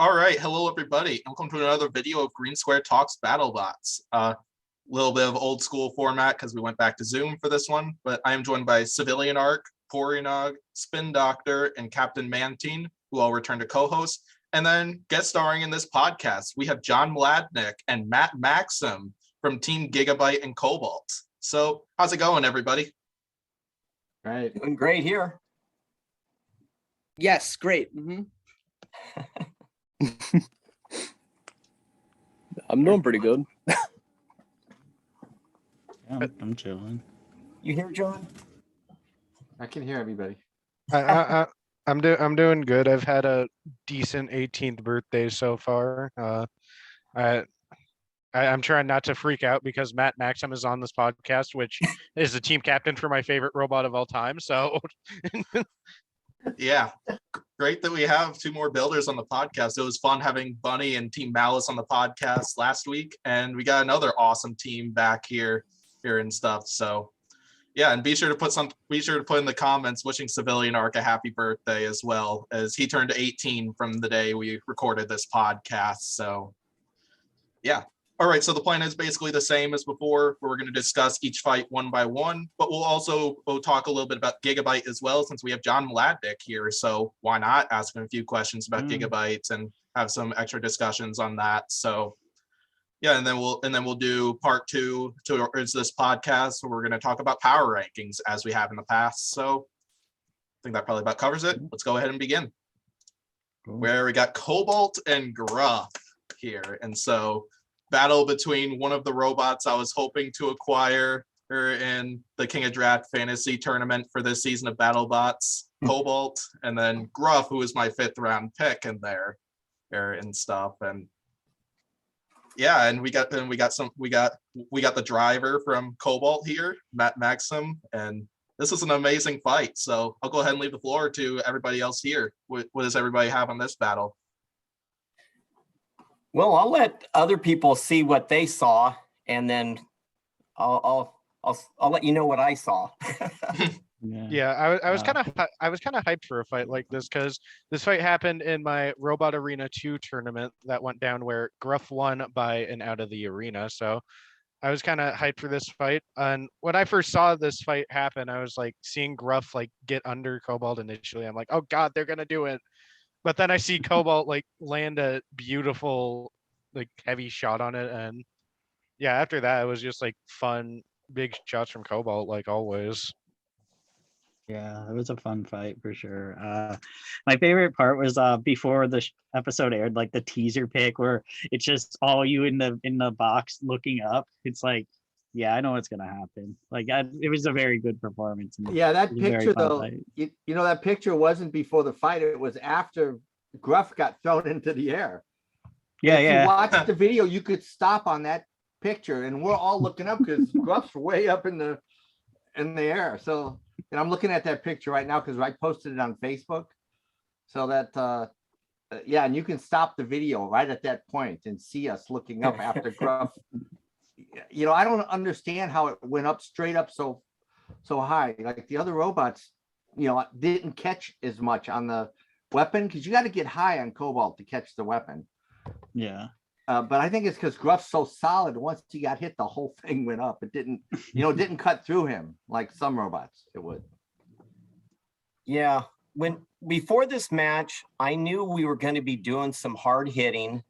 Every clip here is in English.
All right, hello everybody. Welcome to another video of Green Square Talks Battlebots. Little bit of old school format because we went back to Zoom for this one, but I am joined by Civilian Arc, Pory Nog, Spin Doctor, and Captain Mantine, who all return to co-host. And then guest starring in this podcast, we have John Mladenik and Maxham from Team Gigabyte and Cobalt. So how's it going, everybody? Right. Doing great here. Yes, great. I'm doing pretty good. Yeah, I'm chilling. You here, John? I can hear everybody. I'm doing good. I've had a decent 18th birthday so far. I'm trying not to freak out because Matt Maxham is on this podcast, which is the team captain for my favorite robot of all time. So Yeah, great that we have two more builders on the podcast. It was fun having Bunny and Team Malice on the podcast last week, and we got another awesome team back here and stuff. So yeah, and be sure to put in the comments wishing Civilian Arc a happy birthday as well, as he turned 18 from the day we recorded this podcast. So yeah. All right, so the plan is basically the same as before. We're going to discuss each fight one by one, but we'll talk a little bit about Gigabyte as well, since we have John Mladenik here. So why not ask him a few questions about Gigabyte and have some extra discussions on that. So yeah, and then we'll do part two to this podcast where we're going to talk about power rankings as we have in the past. So I think that probably about covers it. Let's go ahead and begin. Cool. Where we got Cobalt and Gruff here, and so battle between one of the robots I was hoping to acquire in the King of Draft Fantasy Tournament for this season of Battlebots, Cobalt, and then Gruff, who was my 5th round pick in there and stuff. And yeah, and we got the driver from Cobalt here, Maxham, and this is an amazing fight. So I'll go ahead and leave the floor to everybody else here. What does everybody have on this battle? Well, I'll let other people see what they saw, and then I'll let you know what I saw. Yeah, I was kind of hyped for a fight like this because this fight happened in my Robot Arena 2 tournament that went down where Gruff won by an out of the arena. So I was kind of hyped for this fight. And when I first saw this fight happen, I was like seeing Gruff like get under Cobalt initially. I'm like, oh God, they're gonna do it. But then I see Cobalt like land a beautiful like heavy shot on it, and yeah, after that it was just like fun big shots from Cobalt like always. Yeah, it was a fun fight for sure. My favorite part was before the episode aired, like the teaser pic where it's just all you in the box looking up. It's like, yeah, I know what's gonna happen. Like it was a very good performance. Yeah, that picture though, you know, that picture wasn't before the fight. It was after Gruff got thrown into the air. Yeah, if you watch the video, you could stop on that picture, and we're all looking up because Gruff's way up in the air. So, and I'm looking at that picture right now because I posted it on Facebook. So that yeah, and you can stop the video right at that point and see us looking up after Gruff. You know, I don't understand how it went up straight up so high. Like the other robots, you know, didn't catch as much on the weapon because you got to get high on Cobalt to catch the weapon. Yeah. But I think it's because Gruff's so solid. Once he got hit, the whole thing went up. It didn't, you know, didn't cut through him like some robots it would. Yeah. Before this match, I knew we were going to be doing some hard hitting.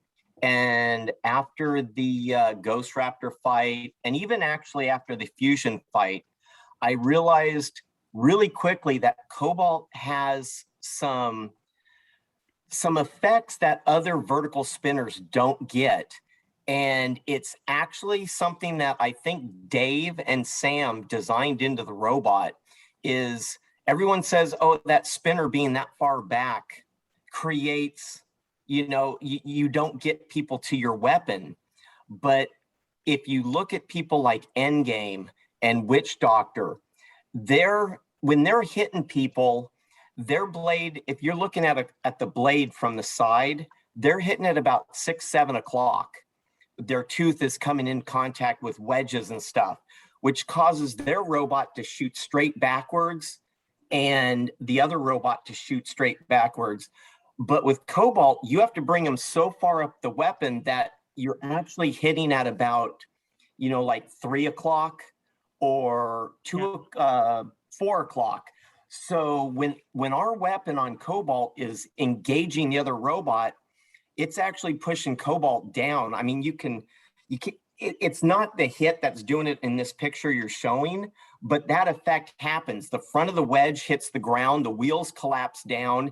And after the Ghost Raptor fight, and even actually after the Fusion fight, I realized really quickly that Cobalt has some effects that other vertical spinners don't get. And it's actually something that I think Dave and Sam designed into the robot. Is everyone says, oh, that spinner being that far back creates, you know, you don't get people to your weapon. But if you look at people like Endgame and Witch Doctor, when they're hitting people, their blade, if you're looking at the blade from the side, they're hitting at about 6, 7 o'clock. Their tooth is coming in contact with wedges and stuff, which causes their robot to shoot straight backwards and the other robot to shoot straight backwards. But with Cobalt, you have to bring them so far up the weapon that you're actually hitting at about, like 3 o'clock or 4 o'clock. So when our weapon on Cobalt is engaging the other robot, it's actually pushing Cobalt down. I mean, it's not the hit that's doing it in this picture you're showing, but that effect happens. The front of the wedge hits the ground, the wheels collapse down,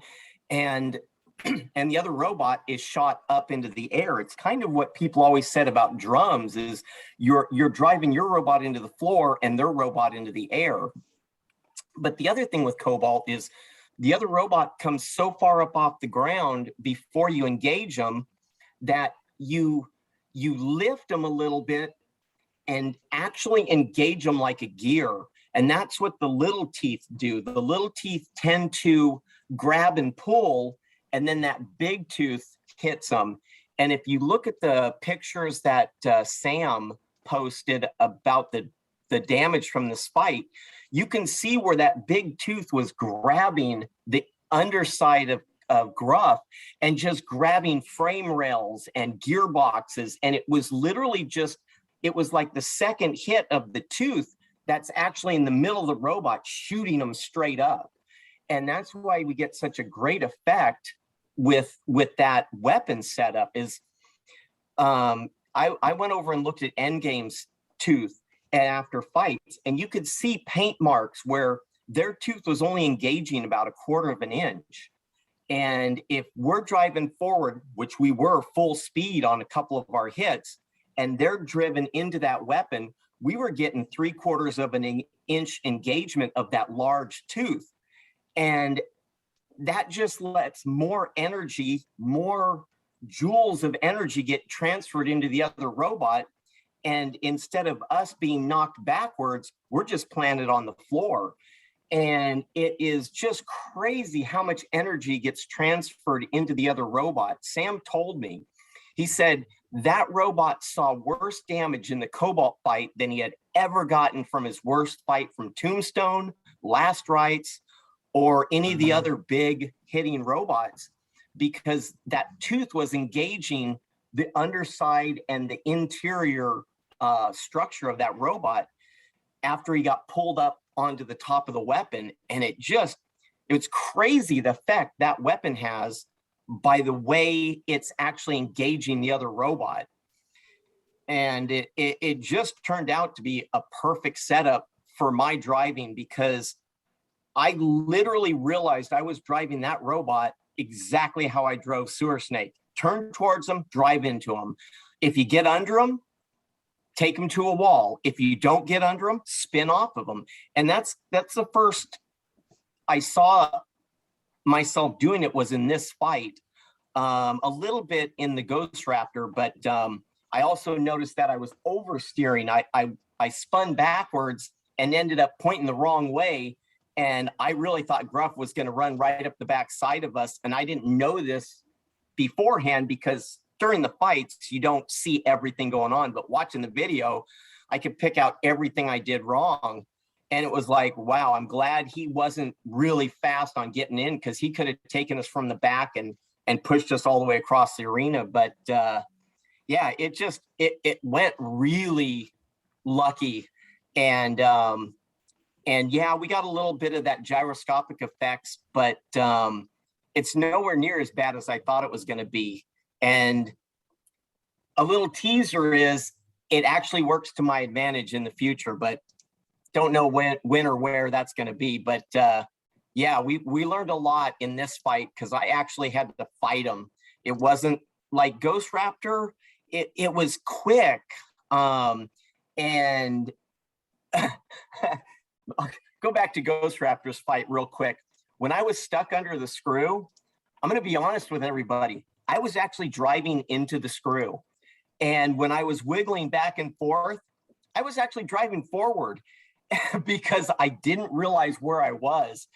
and the other robot is shot up into the air. It's kind of what people always said about drums is you're driving your robot into the floor and their robot into the air. But the other thing with Cobalt is the other robot comes so far up off the ground before you engage them that you lift them a little bit and actually engage them like a gear. And that's what the little teeth do. The little teeth tend to grab and pull, and then that big tooth hits them. And if you look at the pictures that Sam posted about the damage from this fight, you can see where that big tooth was grabbing the underside of Gruff and just grabbing frame rails and gearboxes. And it was literally it was like the second hit of the tooth that's actually in the middle of the robot shooting them straight up. And that's why we get such a great effect with that weapon setup is I went over and looked at Endgame's tooth after fights, and you could see paint marks where their tooth was only engaging about 1/4 of an inch. And if we're driving forward, which we were full speed on a couple of our hits, and they're driven into that weapon, we were getting 3/4 of an inch engagement of that large tooth. And that just lets more energy, more joules of energy get transferred into the other robot. And instead of us being knocked backwards, we're just planted on the floor. And it is just crazy how much energy gets transferred into the other robot. Sam told me, he said that robot saw worse damage in the Cobalt fight than he had ever gotten from his worst fight from Tombstone, Last Rites, or any of the other big hitting robots, because that tooth was engaging the underside and the interior structure of that robot after he got pulled up onto the top of the weapon. And it's crazy the effect that weapon has by the way it's actually engaging the other robot. And it just turned out to be a perfect setup for my driving, because I literally realized I was driving that robot exactly how I drove Sewer Snake. Turn towards them, drive into them. If you get under them, take them to a wall. If you don't get under them, spin off of them. And that's the first I saw myself doing it was in this fight. A little bit in the Ghost Raptor, but I also noticed that I was oversteering. I spun backwards and ended up pointing the wrong way. And I really thought Gruff was going to run right up the back side of us. And I didn't know this beforehand, because during the fights, you don't see everything going on. But watching the video, I could pick out everything I did wrong. And it was like, wow, I'm glad he wasn't really fast on getting in, because he could have taken us from the back and pushed us all the way across the arena. But yeah, it went really lucky. And yeah, we got a little bit of that gyroscopic effects, but it's nowhere near as bad as I thought it was going to be. And a little teaser is it actually works to my advantage in the future, but don't know when or where that's going to be. But yeah, we learned a lot in this fight, because I actually had to fight him. It wasn't like Ghost Raptor. It was quick. And go back to Ghost Raptor's fight real quick. When I was stuck under the screw, I'm going to be honest with everybody, I was actually driving into the screw. And when I was wiggling back and forth, I was actually driving forward because I didn't realize where I was.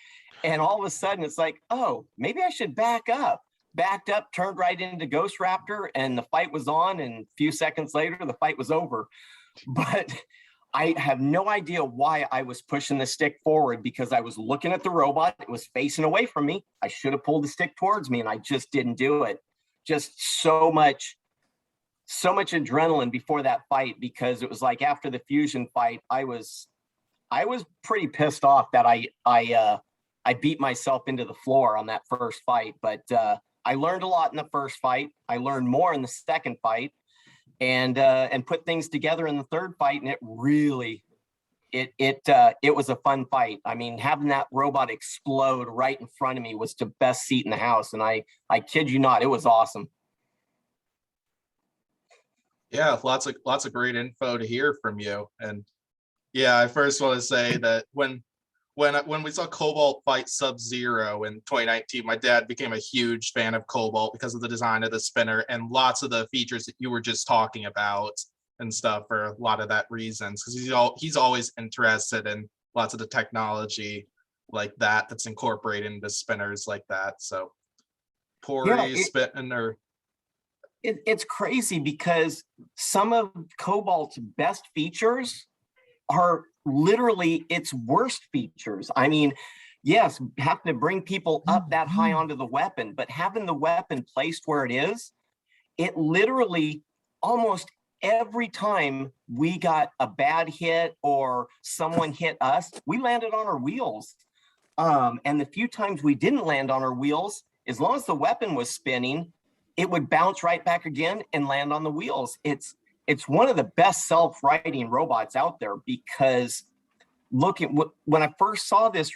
And all of a sudden it's like, oh, maybe I should back up. Backed up, turned right into Ghost Raptor, and the fight was on. And a few seconds later, the fight was over. But I have no idea why I was pushing the stick forward, because I was looking at the robot. It was facing away from me. I should have pulled the stick towards me, and I just didn't do it. Just so much adrenaline before that fight, because it was like after the fusion fight, I was pretty pissed off that I beat myself into the floor on that first fight. But I learned a lot in the first fight. I learned more in the second fight, and put things together in the third fight, and it really, it was a fun fight. I mean, having that robot explode right in front of me was the best seat in the house, and I kid you not, it was awesome. Yeah, lots of great info to hear from you. And yeah, I first want to say that when we saw Cobalt fight Sub-Zero in 2019, my dad became a huge fan of Cobalt because of the design of the spinner and lots of the features that you were just talking about and stuff, for a lot of that reasons, because he's always interested in lots of the technology like that's incorporated into spinners like that. So Pory spinner. It's crazy because some of Cobalt's best features are literally its worst features. I mean, yes, having to bring people up that high onto the weapon, but having the weapon placed where it is, it literally almost every time we got a bad hit or someone hit us, we landed on our wheels. And the few times we didn't land on our wheels, as long as the weapon was spinning, it would bounce right back again and land on the wheels. It's one of the best self-righting robots out there, because when I first saw this,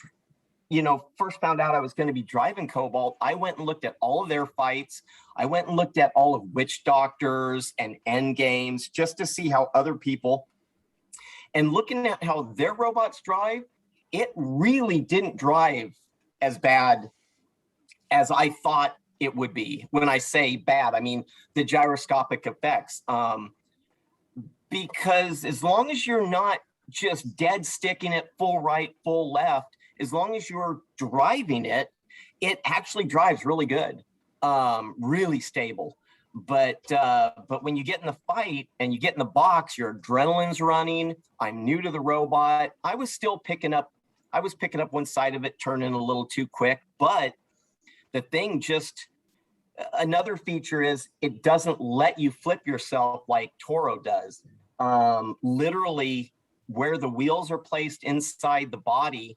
first found out I was going to be driving Cobalt, I went and looked at all of their fights. I went and looked at all of Witch Doctors and End Games just to see how other people, and looking at how their robots drive, it really didn't drive as bad as I thought it would be. When I say bad, I mean the gyroscopic effects. Because as long as you're not just dead sticking it full right, full left, as long as you're driving it, it actually drives really good, really stable. But when you get in the fight and you get in the box, your adrenaline's running. I'm new to the robot. I was picking up one side of it, turning a little too quick, but the thing another feature is it doesn't let you flip yourself like Toro does. Literally where the wheels are placed inside the body,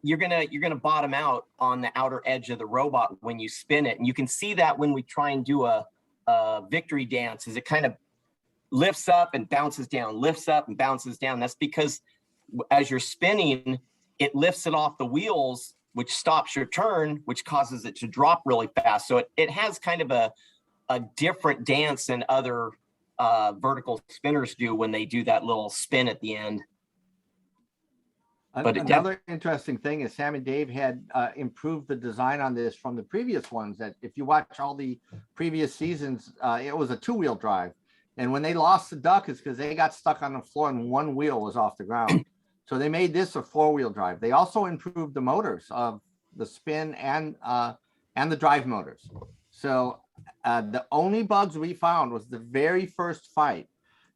you're gonna bottom out on the outer edge of the robot when you spin it. And you can see that when we try and do a victory dance, as it kind of lifts up and bounces down, lifts up and bounces down. That's because as you're spinning, it lifts it off the wheels, which stops your turn, which causes it to drop really fast. So it has kind of a different dance than other vertical spinners do when they do that little spin at the end. But another interesting thing is Sam and Dave had improved the design on this from the previous ones. That if you watch all the previous seasons, it was a two-wheel drive. And when they lost the duck, it's because they got stuck on the floor and one wheel was off the ground. So they made this a four-wheel drive. They also improved the motors of the spin and the drive motors. So the only bugs we found was the very first fight,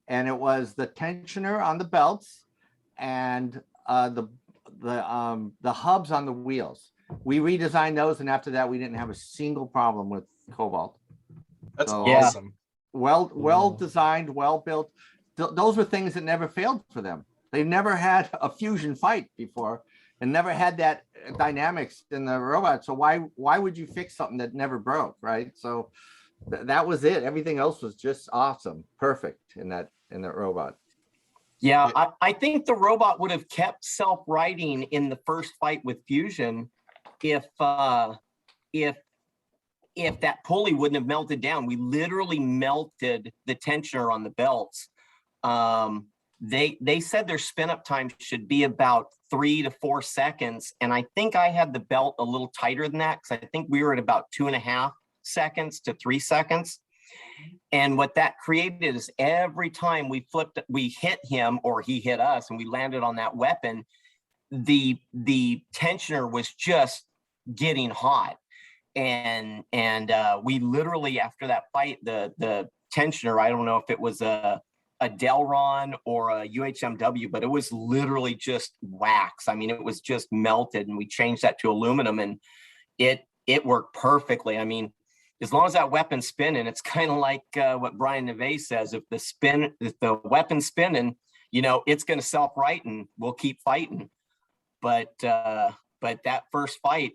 and it was the tensioner on the belts and the hubs on the wheels. We redesigned those, and after that, we didn't have a single problem with Cobalt. That's awesome. Well designed, well built. Those were things that never failed for them. They never had a fusion fight before, and never had that dynamics in the robot. So why would you fix something that never broke, right? So that was it. Everything else was just awesome, perfect in that robot. Yeah, I think the robot would have kept self-righting in the first fight with fusion if that pulley wouldn't have melted down. We literally melted the tensioner on the belts. They said their spin up time should be about 3 to 4 seconds. And I think I had the belt a little tighter than that, because I think we were at about 2.5 seconds to 3 seconds. And what that created is every time we hit him or he hit us and we landed on that weapon, the tensioner was just getting hot. And we literally, after that fight, the tensioner, I don't know if it was a Delron or a UHMW, but it was literally just wax. I mean, it was just melted, and we changed that to aluminum, and it worked perfectly. I mean, as long as that weapon's spinning, it's kind of like what Brian Neve says: if the weapon's spinning, it's going to self-right, and we'll keep fighting. But that first fight,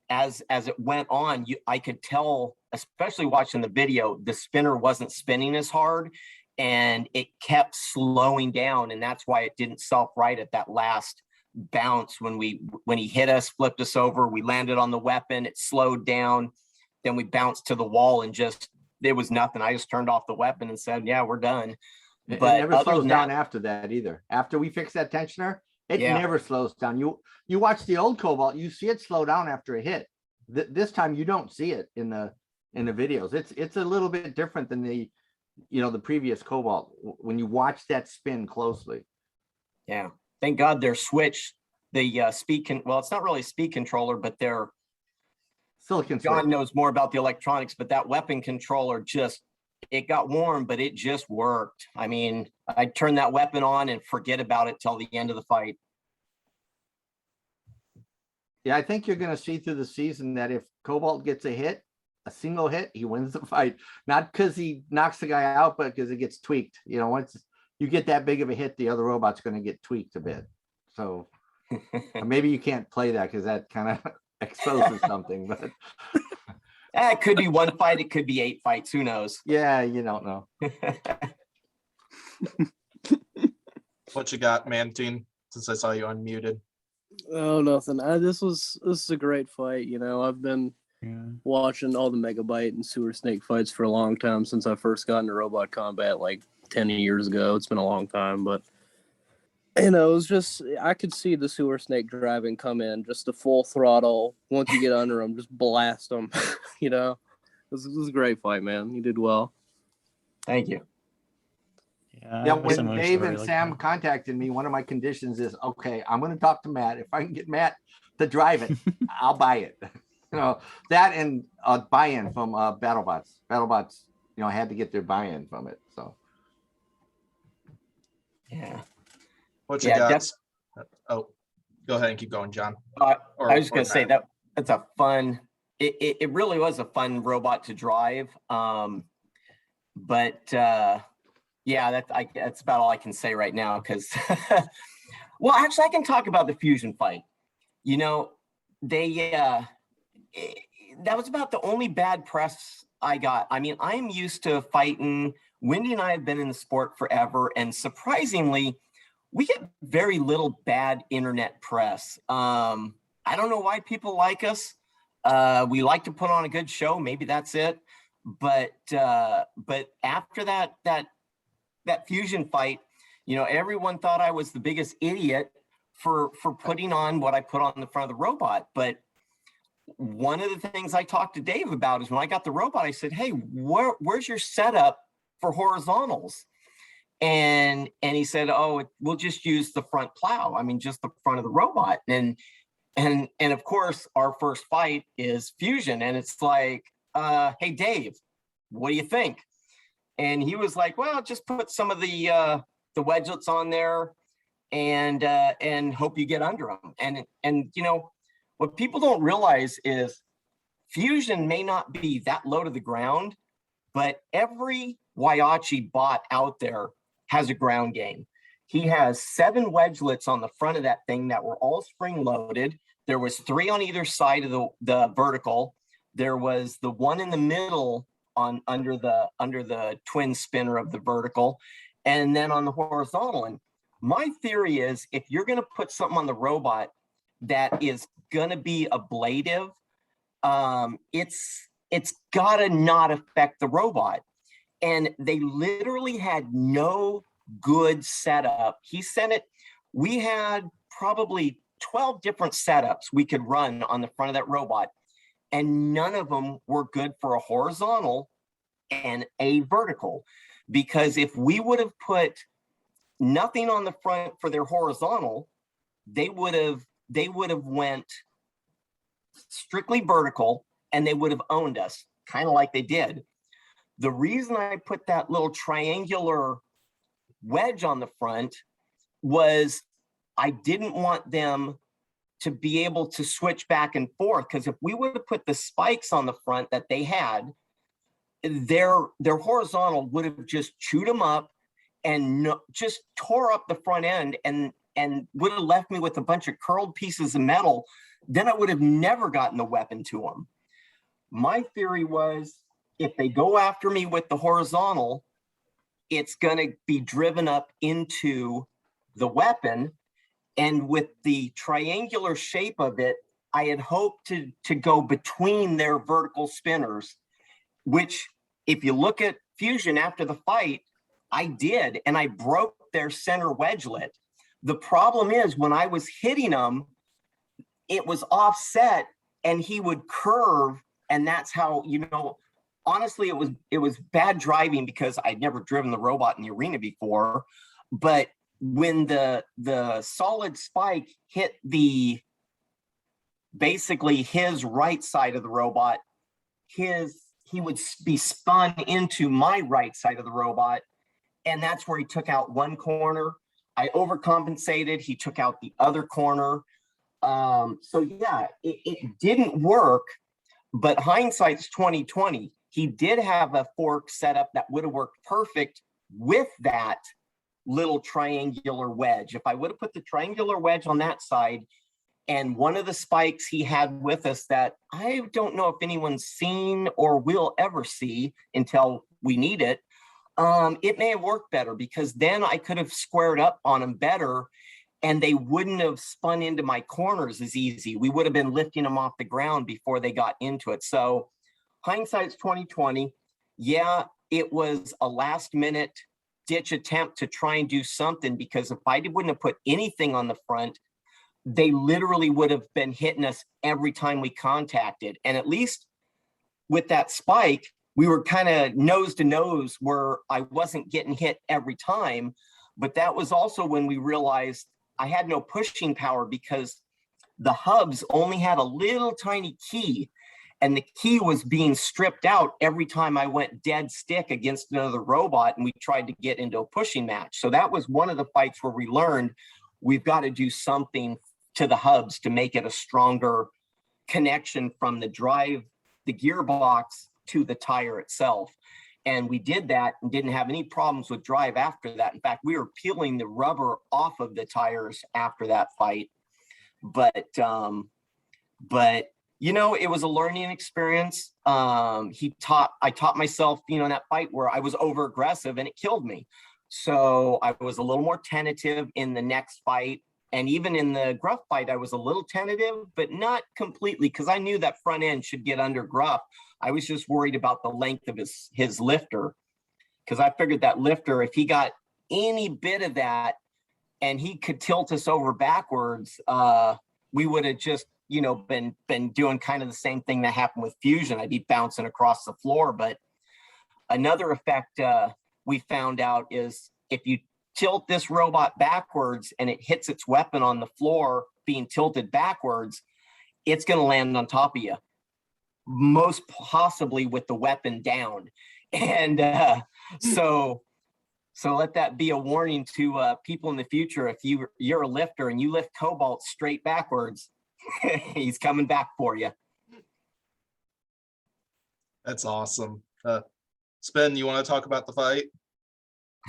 as it went on, I could tell, especially watching the video, the spinner wasn't spinning as hard, and it kept slowing down, and that's why it didn't self-right at that last bounce when he hit us, flipped us over, we landed on the weapon, it slowed down, then we bounced to the wall, and there was nothing. I just turned off the weapon and said, yeah, we're done. But it never slows down after that either. After we fix that tensioner, it never slows down. You watch the old Cobalt, you see it slow down after a hit. This time you don't see it in the videos. It's a little bit different than the previous Cobalt when you watch that spin closely. Yeah, thank God their switch, the well, it's not really a speed controller, but their silicon. John knows more about the electronics, but that weapon controller it got warm, but it just worked. I mean, I'd turn that weapon on and forget about it till the end of the fight. Yeah, I think you're going to see through the season that if Cobalt gets a single hit, he wins the fight. Not because he knocks the guy out, but because it gets tweaked. Once you get that big of a hit, the other robot's going to get tweaked a bit. So maybe you can't play that because that kind of exposes something. But it could be one fight. It could be 8 fights. Who knows? Yeah, you don't know. What you got, Mantine? Since I saw you unmuted. Oh, nothing. This is a great fight. I've been watching all the Megabyte and Sewer Snake fights for a long time since I first got into robot combat like 10 years ago. It's been a long time, but it was just, I could see the Sewer Snake driving come in just a full throttle. Once you get under them, just blast them. This was a great fight, man. You did well. Thank you. Yeah, when Dave and Sam contacted me, one of my conditions is, okay, I'm going to talk to Matt. If I can get Matt to drive it, I'll buy it. That and buy-in from Battlebots. Battlebots, had to get their buy-in from it. So, yeah. What you got? Oh, go ahead and keep going, John. I was just going to say that's a fun. It really was a fun robot to drive. Yeah, that's about all I can say right now. Because, well, actually, I can talk about the fusion fight. That was about the only bad press I got. I mean, I'm used to fighting. Wendy and I have been in the sport forever, and surprisingly, we get very little bad internet press. I don't know why people like us. We like to put on a good show. Maybe that's it. But after that fusion fight, everyone thought I was the biggest idiot for putting on what I put on the front of the robot. But one of the things I talked to Dave about is when I got the robot, I said, hey, where's your setup for horizontals? And he said, oh, we'll just use the front plow. I mean, just the front of the robot. And of course, our first fight is fusion. And it's like, hey, Dave, what do you think? And he was like, well, just put some of the wedgelets on there and hope you get under them. And what people don't realize is fusion may not be that low to the ground, but every Waiachi bot out there has a ground game. He has 7 wedgelets on the front of that thing that were all spring loaded. There was 3 on either side of the vertical. There was the one in the middle under the twin spinner of the vertical, and then on the horizontal. And my theory is, if you're going to put something on the robot that is going to be ablative, it's got to not affect the robot. And they literally had no good setup. He sent it. We had probably 12 different setups we could run on the front of that robot, and none of them were good for a horizontal and a vertical. Because if we would have put nothing on the front for their horizontal, they would have went strictly vertical, and they would have owned us, kind of like they did. The reason I put that little triangular wedge on the front was I didn't want them to be able to switch back and forth, because if we would have put the spikes on the front that they had, their horizontal would have just chewed them up and just tore up the front end and would have left me with a bunch of curled pieces of metal. Then I would have never gotten the weapon to them. My theory was, if they go after me with the horizontal, it's going to be driven up into the weapon. And with the triangular shape of it, I had hoped to go between their vertical spinners, which if you look at Fusion after the fight, I did, and I broke their center wedgelet. The problem is when I was hitting him, it was offset and he would curve, and that's how, you know, honestly, it was bad driving because I'd never driven the robot in the arena before. But when the solid spike hit basically his right side of the robot, he would be spun into my right side of the robot, and that's where he took out one corner. I overcompensated. He took out the other corner. So yeah, it didn't work, but hindsight's 2020. He did have a fork set up that would have worked perfect with that little triangular wedge. If I would have put the triangular wedge on that side, and one of the spikes he had with us that I don't know if anyone's seen or will ever see until we need it, it may have worked better, because then I could have squared up on them better and they wouldn't have spun into my corners as easy. We would have been lifting them off the ground before they got into it. So hindsight's 2020. Yeah, it was a last minute ditch attempt to try and do something, because if I wouldn't have put anything on the front, they literally would have been hitting us every time we contacted. And at least with that spike, we were kind of nose to nose where I wasn't getting hit every time. But that was also when we realized I had no pushing power, because the hubs only had a little tiny key, and the key was being stripped out every time I went dead stick against another robot and we tried to get into a pushing match. So that was one of the fights where we learned we've got to do something to the hubs to make it a stronger connection from the drive, the gearbox, to the tire itself. And we did that and didn't have any problems with drive after that. In fact, we were peeling the rubber off of the tires after that fight. But you know, it was a learning experience. I taught myself, you know, in that fight where I was over aggressive and it killed me. So I was a little more tentative in the next fight. And even in the Gruff fight, I was a little tentative, but not completely, because I knew that front end should get under Gruff. I was just worried about the length of his lifter, because I figured that lifter, if he got any bit of that and he could tilt us over backwards, we would have just, you know, been doing kind of the same thing that happened with Fusion. I'd be bouncing across the floor. But another effect we found out is if you tilt this robot backwards and it hits its weapon on the floor being tilted backwards, it's going to land on top of you, most possibly with the weapon down. And so let that be a warning to people in the future. If you're a lifter and you lift Cobalt straight backwards, he's coming back for you. That's awesome. Spen, you want to talk about the fight?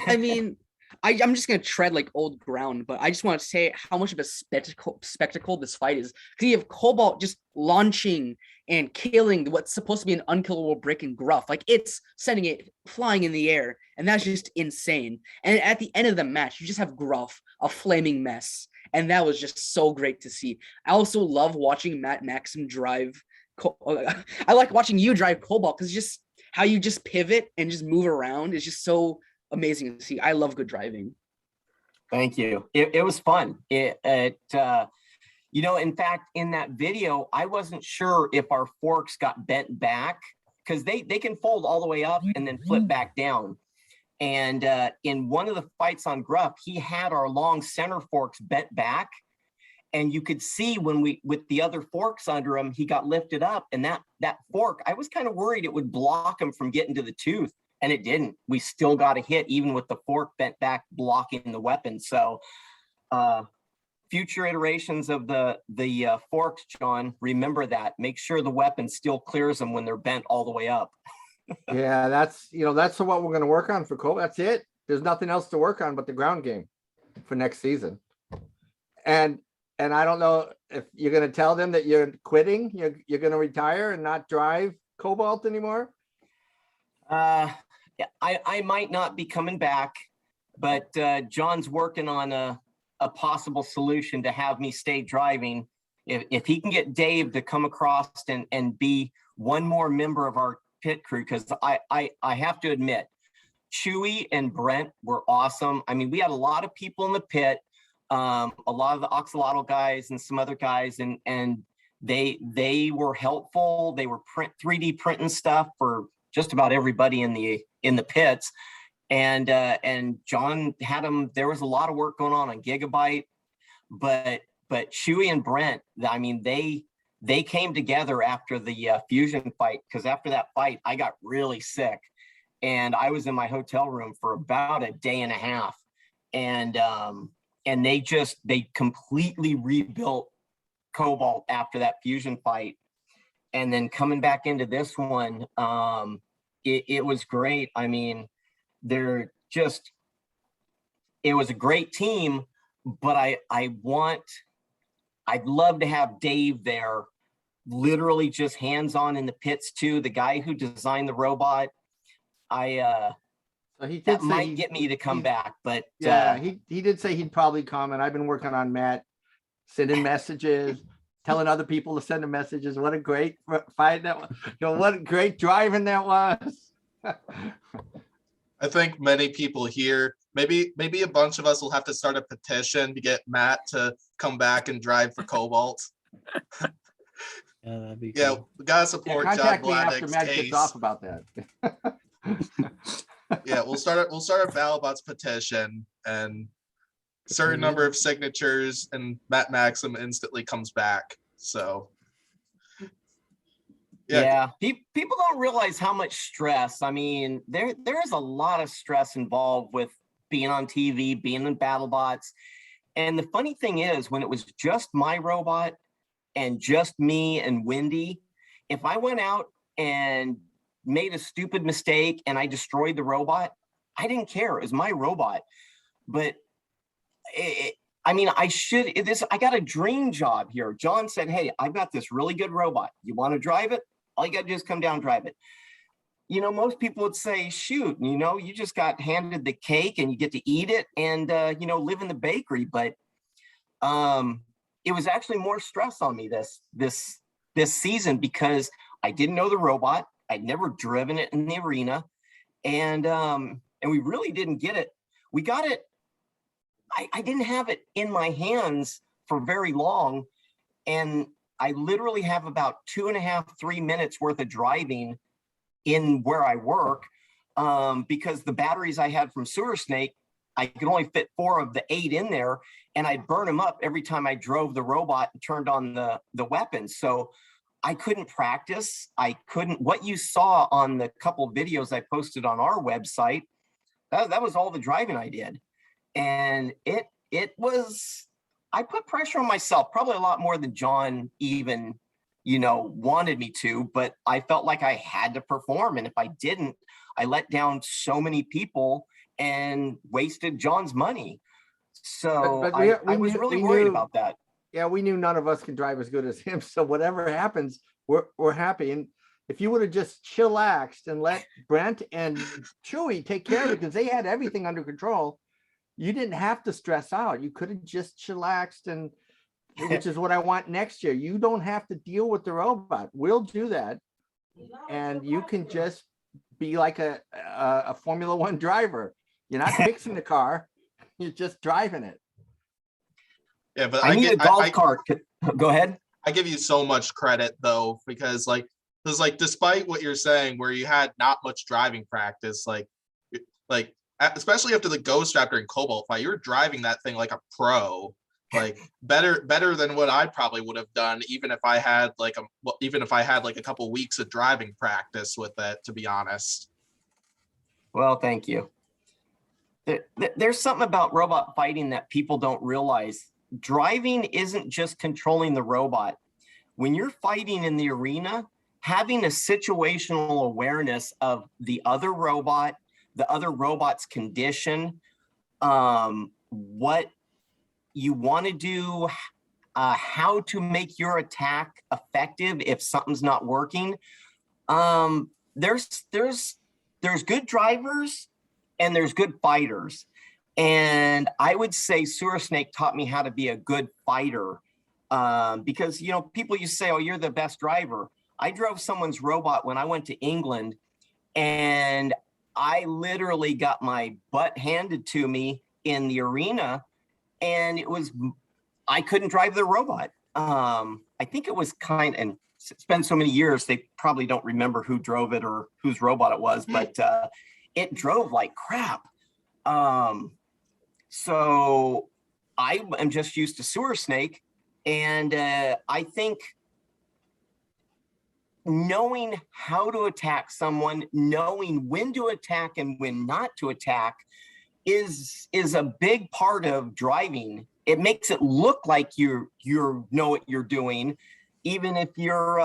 I mean, I'm just gonna tread like old ground, but I just want to say how much of a spectacle this fight is. Because you have Cobalt just launching and killing what's supposed to be an unkillable brick and Gruff. Like, it's sending it flying in the air, and that's just insane. And at the end of the match, you just have Gruff, a flaming mess. And that was just so great to see. I also love watching Maxham drive. I like watching you drive Cobalt, because just how you just pivot and just move around is just so amazing to see. I love good driving. Thank you. It was fun. You know, in fact, in that video, I wasn't sure if our forks got bent back, because they can fold all the way up and then flip back down. And in one of the fights on Gruff, he had our long center forks bent back, and you could see when with the other forks under him, he got lifted up, and that fork, I was kind of worried it would block him from getting to the tooth. and it didn't. We still got a hit even with the fork bent back blocking the weapon. So future iterations of the forks, John, remember that. Make sure the weapon still clears them when they're bent all the way up. Yeah, that's what we're going to work on for Cobalt. That's it. There's nothing else to work on but the ground game for next season. And I don't know if you're going to tell them that you're quitting, you're going to retire and not drive Cobalt anymore. I might not be coming back, but John's working on a possible solution to have me stay driving. If he can get Dave to come across and be one more member of our pit crew, because I have to admit, Chewy and Brent were awesome. I mean, we had a lot of people in the pit, a lot of the Oxalotl guys and some other guys, and they were helpful. They were 3D printing stuff for just about everybody in the pits. And John had them. There was a lot of work going on Gigabyte, but Chewy and Brent, I mean, they came together after the fusion fight, because after that fight, I got really sick, and I was in my hotel room for about a day and a half, and they completely rebuilt Cobalt after that fusion fight, and then coming back into this one, it was great. I mean, it was a great team, but I'd love to have Dave there, literally just hands-on in the pits too. The guy who designed the robot, so that might get me to come back, but yeah, he did say he'd probably come, and I've been working on Matt, sending messages, telling other people to send him messages. What a great fight that was. What a great driving that was. I think many people here, maybe a bunch of us will have to start a petition to get Matt to come back and drive for Cobalt. Yeah, that'd be Yeah, cool. we gotta support John Contact me after Mladenik's Matt gets case. off about that. Yeah, we'll start a Battlebots petition, and certain number of signatures, and Matt Maxham instantly comes back. So yeah, people don't realize how much stress. I mean, there is a lot of stress involved with being on TV, being in Battlebots. And the funny thing is, when it was just my robot and just me and Wendy, if I went out and made a stupid mistake and I destroyed the robot, I didn't care. It was my robot. But I mean, I got a dream job here. John said, hey, I've got this really good robot. You want to drive it? All you got to do is come down and drive it. You know, most people would say, shoot, you just got handed the cake and you get to eat it and, live in the bakery. But it was actually more stress on me this season, because I didn't know the robot. I'd never driven it in the arena. And we really didn't get it. We got it. I didn't have it in my hands for very long. And I literally have about 2.5, 3 minutes worth of driving in where I work, because the batteries I had from Sewer Snake, I could only fit 4 of the 8 in there, and I'd burn them up every time I drove the robot and turned on the weapon. So I couldn't practice. What you saw on the couple of videos I posted on our website, that was all the driving I did. And it was, I put pressure on myself, probably a lot more than John even, wanted me to, but I felt like I had to perform. And if I didn't, I let down so many people and wasted John's money. So I was really worried about that. Yeah, we knew none of us can drive as good as him. So whatever happens, we're happy. And if you would have just chillaxed and let Brent and Chewy take care of it, because they had everything under control, you didn't have to stress out. You could have just chillaxed, and which is what I want next year. You don't have to deal with the robot. We'll do that. And you can just be like a Formula One driver. You're not fixing the car, you're just driving it. Yeah, but I need a golf cart. Go ahead. I give you so much credit though, because despite what you're saying, where you had not much driving practice, especially after the Ghost Raptor and Cobalt fight, you were driving that thing like a pro, like better than what I probably would have done, even if I had a couple weeks of driving practice with it, to be honest. Well, thank you. There's something about robot fighting that people don't realize. Driving isn't just controlling the robot. When you're fighting in the arena, having a situational awareness of the other robot, the other robot's condition, what you want to do, how to make your attack effective if something's not working. There's good drivers and there's good fighters. And I would say Sewer Snake taught me how to be a good fighter, because, you know, people used to say, oh, you're the best driver. I drove someone's robot when I went to England, and I literally got my butt handed to me in the arena, and I couldn't drive the robot. I think it was and it's been so many years, they probably don't remember who drove it or whose robot it was, but it drove like crap. So I am just used to Sewer Snake, and I think knowing how to attack someone, knowing when to attack and when not to attack is a big part of driving. It makes it look like you know what you're doing, even if you're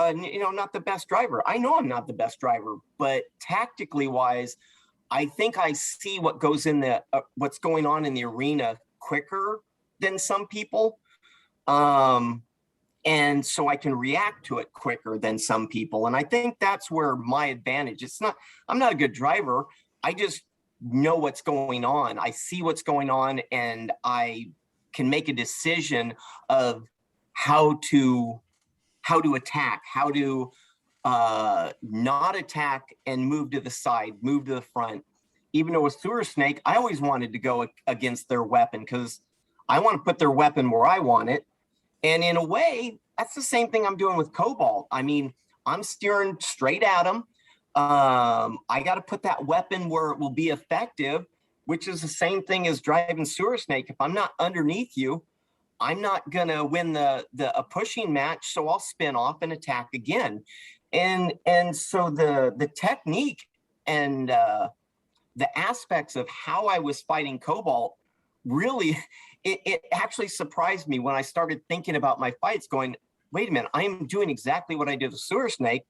not the best driver. I know I'm not the best driver, but tactically wise, I think I see what goes in what's going on in the arena quicker than some people. And so I can react to it quicker than some people. And I think that's where my advantage. I'm not a good driver. I just know what's going on. I see what's going on, and I can make a decision of how to attack, how to not attack and move to the side, move to the front. Even though with Sewer Snake, I always wanted to go against their weapon because I want to put their weapon where I want it. And in a way, that's the same thing I'm doing with Cobalt. I mean, I'm steering straight at them. I got to put that weapon where it will be effective, which is the same thing as driving Sewer Snake. If I'm not underneath you, I'm not going to win a pushing match, so I'll spin off and attack again. And so the technique and the aspects of how I was fighting Cobalt really, it actually surprised me when I started thinking about my fights, going, wait a minute, I'm doing exactly what I did with Sewer Snake.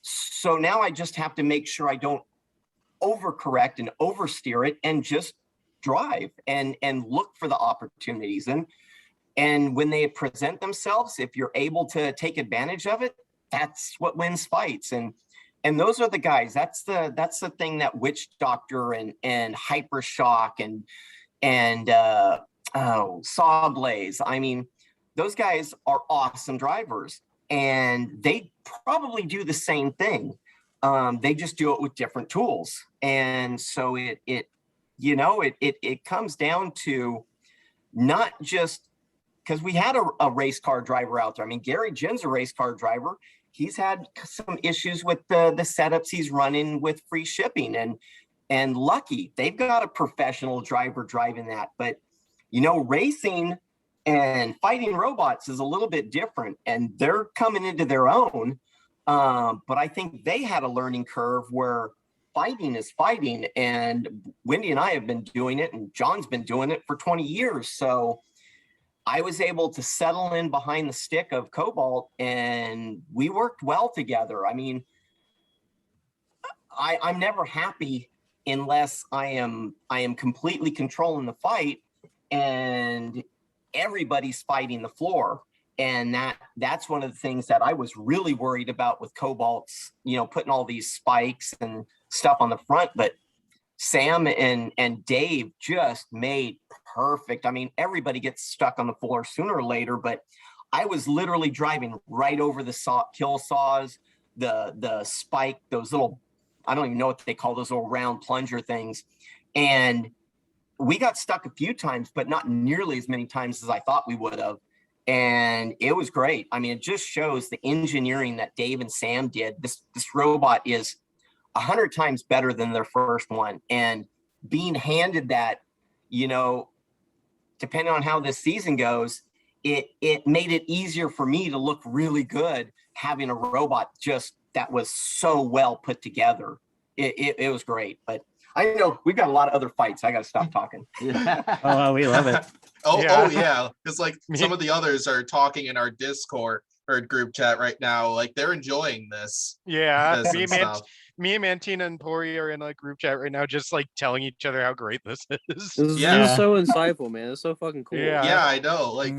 So now I just have to make sure I don't overcorrect and oversteer it and just drive and look for the opportunities. And when they present themselves, if you're able to take advantage of it, that's what wins fights. And those are the guys. That's the thing that Witch Doctor and Hypershock and Sawblaze. I mean, those guys are awesome drivers, and they probably do the same thing. They just do it with different tools. And so it comes down to not just because we had a race car driver out there. I mean, Gary Jin's a race car driver. He's had some issues with the setups he's running with free shipping, and Lucky, they've got a professional driver driving that. But, racing and fighting robots is a little bit different, and they're coming into their own. But I think they had a learning curve where fighting is fighting, and Wendy and I have been doing it, and John's been doing it for 20 years. So I was able to settle in behind the stick of Cobalt, and we worked well together. I mean, I'm never happy unless I am completely controlling the fight and everybody's fighting the floor. And that's one of the things that I was really worried about with Cobalt's, putting all these spikes and stuff on the front. But Sam and Dave just made perfect. I mean, everybody gets stuck on the floor sooner or later, but I was literally driving right over the kill saws, the spike, those little, I don't even know what they call those little round plunger things. And we got stuck a few times, but not nearly as many times as I thought we would have. And it was great. I mean, it just shows the engineering that Dave and Sam did. This robot is 100 times better than their first one. And being handed that, depending on how this season goes, it made it easier for me to look really good having a robot just that was so well put together. it was great. But I know we've got a lot of other fights. I got to stop talking. Oh, we love it. Yeah, because like some of the others are talking in our Discord or group chat right now, like they're enjoying this. Yeah, this me and and stuff. Mantine and Pory are in a group chat right now, just like telling each other how great this is. This is Yeah. just so insightful, man. It's so fucking cool. Yeah. I know. Like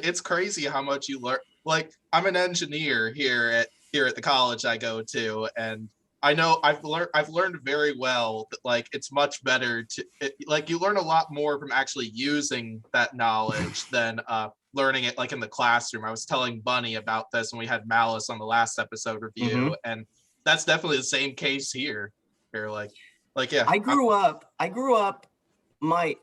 it's crazy how much you learn. Like I'm an engineer here at the college I go to, and I know I've learned very well that like it's much better to like you learn a lot more from actually using that knowledge than learning it like in the classroom. I was telling Bunny about this when we had Malice on the last episode review, and that's definitely the same case here. Like yeah. I grew up. My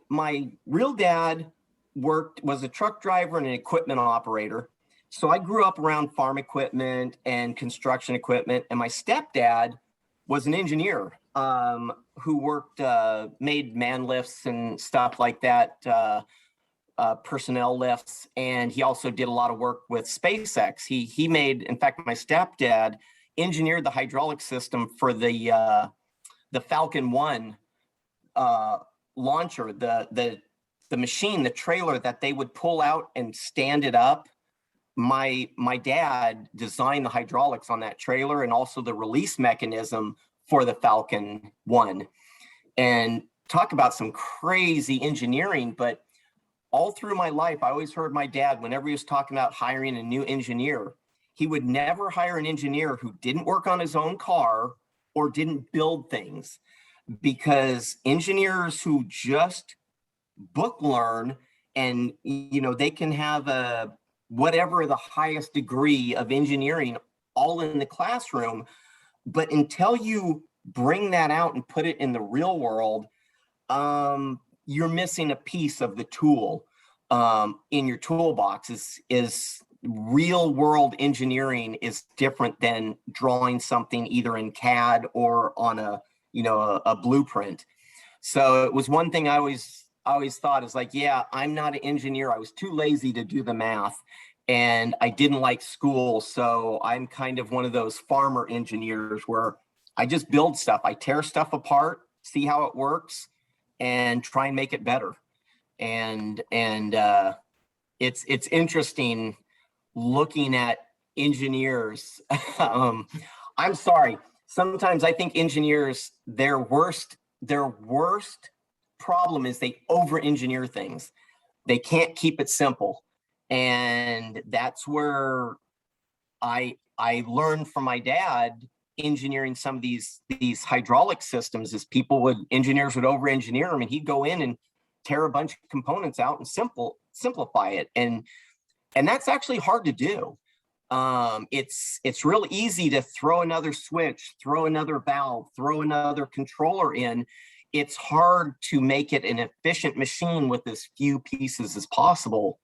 real dad was a truck driver and an equipment operator. So I grew up around farm equipment and construction equipment, and my stepdad was an engineer who worked, made man lifts and stuff like that, personnel lifts, and he also did a lot of work with SpaceX. He made, in fact, my stepdad engineered the hydraulic system for the Falcon 1 launcher, the machine, the trailer that they would pull out and stand it up. My dad designed the hydraulics on that trailer and also the release mechanism for the Falcon 1. And talk about some crazy engineering, but all through my life, I always heard my dad, whenever he was talking about hiring a new engineer, he would never hire an engineer who didn't work on his own car or didn't build things, because engineers who just book learn and, they can have whatever the highest degree of engineering all in the classroom, but until you bring that out and put it in the real world, you're missing a piece of the tool in your toolbox. Is real world engineering is different than drawing something either in CAD or on a blueprint. So it was one thing I always thought is like, yeah, I'm not an engineer. I was too lazy to do the math, and I didn't like school. So I'm kind of one of those farmer engineers where I just build stuff. I tear stuff apart, see how it works, and try and make it better. And it's interesting looking at engineers. I'm sorry. Sometimes I think engineers, their worst problem is they over-engineer things. They can't keep it simple. And that's where I learned from my dad engineering some of these hydraulic systems. Is engineers would over-engineer them, and he'd go in and tear a bunch of components out and simplify it. And that's actually hard to do. It's real easy to throw another switch, throw another valve, throw another controller in. It's hard to make it an efficient machine with as few pieces as possible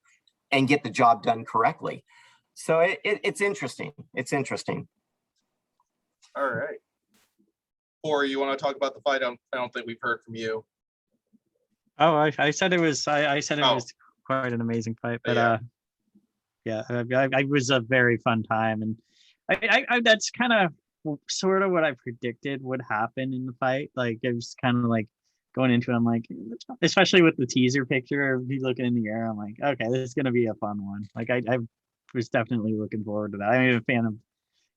and get the job done correctly. So it's interesting. It's interesting. All right. Or you want to talk about the fight? I don't think we've heard from you. Oh, I said it was. I said it was quite an amazing fight, but it was a very fun time, and I that's kind of sort of what I predicted would happen in the fight. Like it was kind of like going into it, I'm like, especially with the teaser picture of me looking in the air, I'm like, okay, this is gonna be a fun one. Like I was definitely looking forward to that. I'm a fan of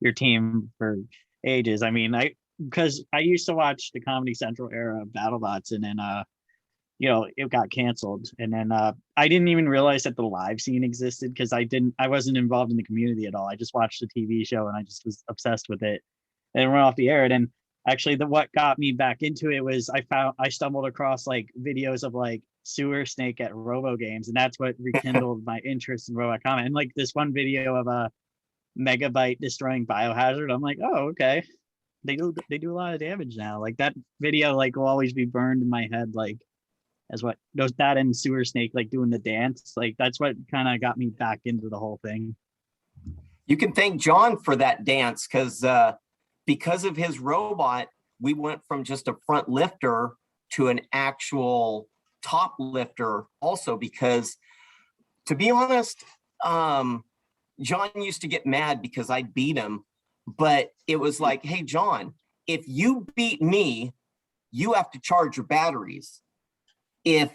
your team for ages. I mean, because I used to watch the Comedy Central era of BattleBots, and then it got canceled, and then I didn't even realize that the live scene existed because I wasn't involved in the community at all. I just watched the TV show and I just was obsessed with it, and it went off the air. And then actually what got me back into it was I stumbled across like videos of like Sewer Snake at Robo Games, and that's what rekindled my interest in Robot Combat. And like this one video of a Megabyte destroying Biohazard, I'm like, oh, okay, they do a lot of damage now. Like that video like will always be burned in my head, like as what goes that and Sewer Snake like doing the dance. Like that's what kind of got me back into the whole thing. You can thank John for that dance, because of his robot, we went from just a front lifter to an actual top lifter also, because to be honest, John used to get mad because I beat him, but it was like, hey, John, if you beat me, you have to charge your batteries. If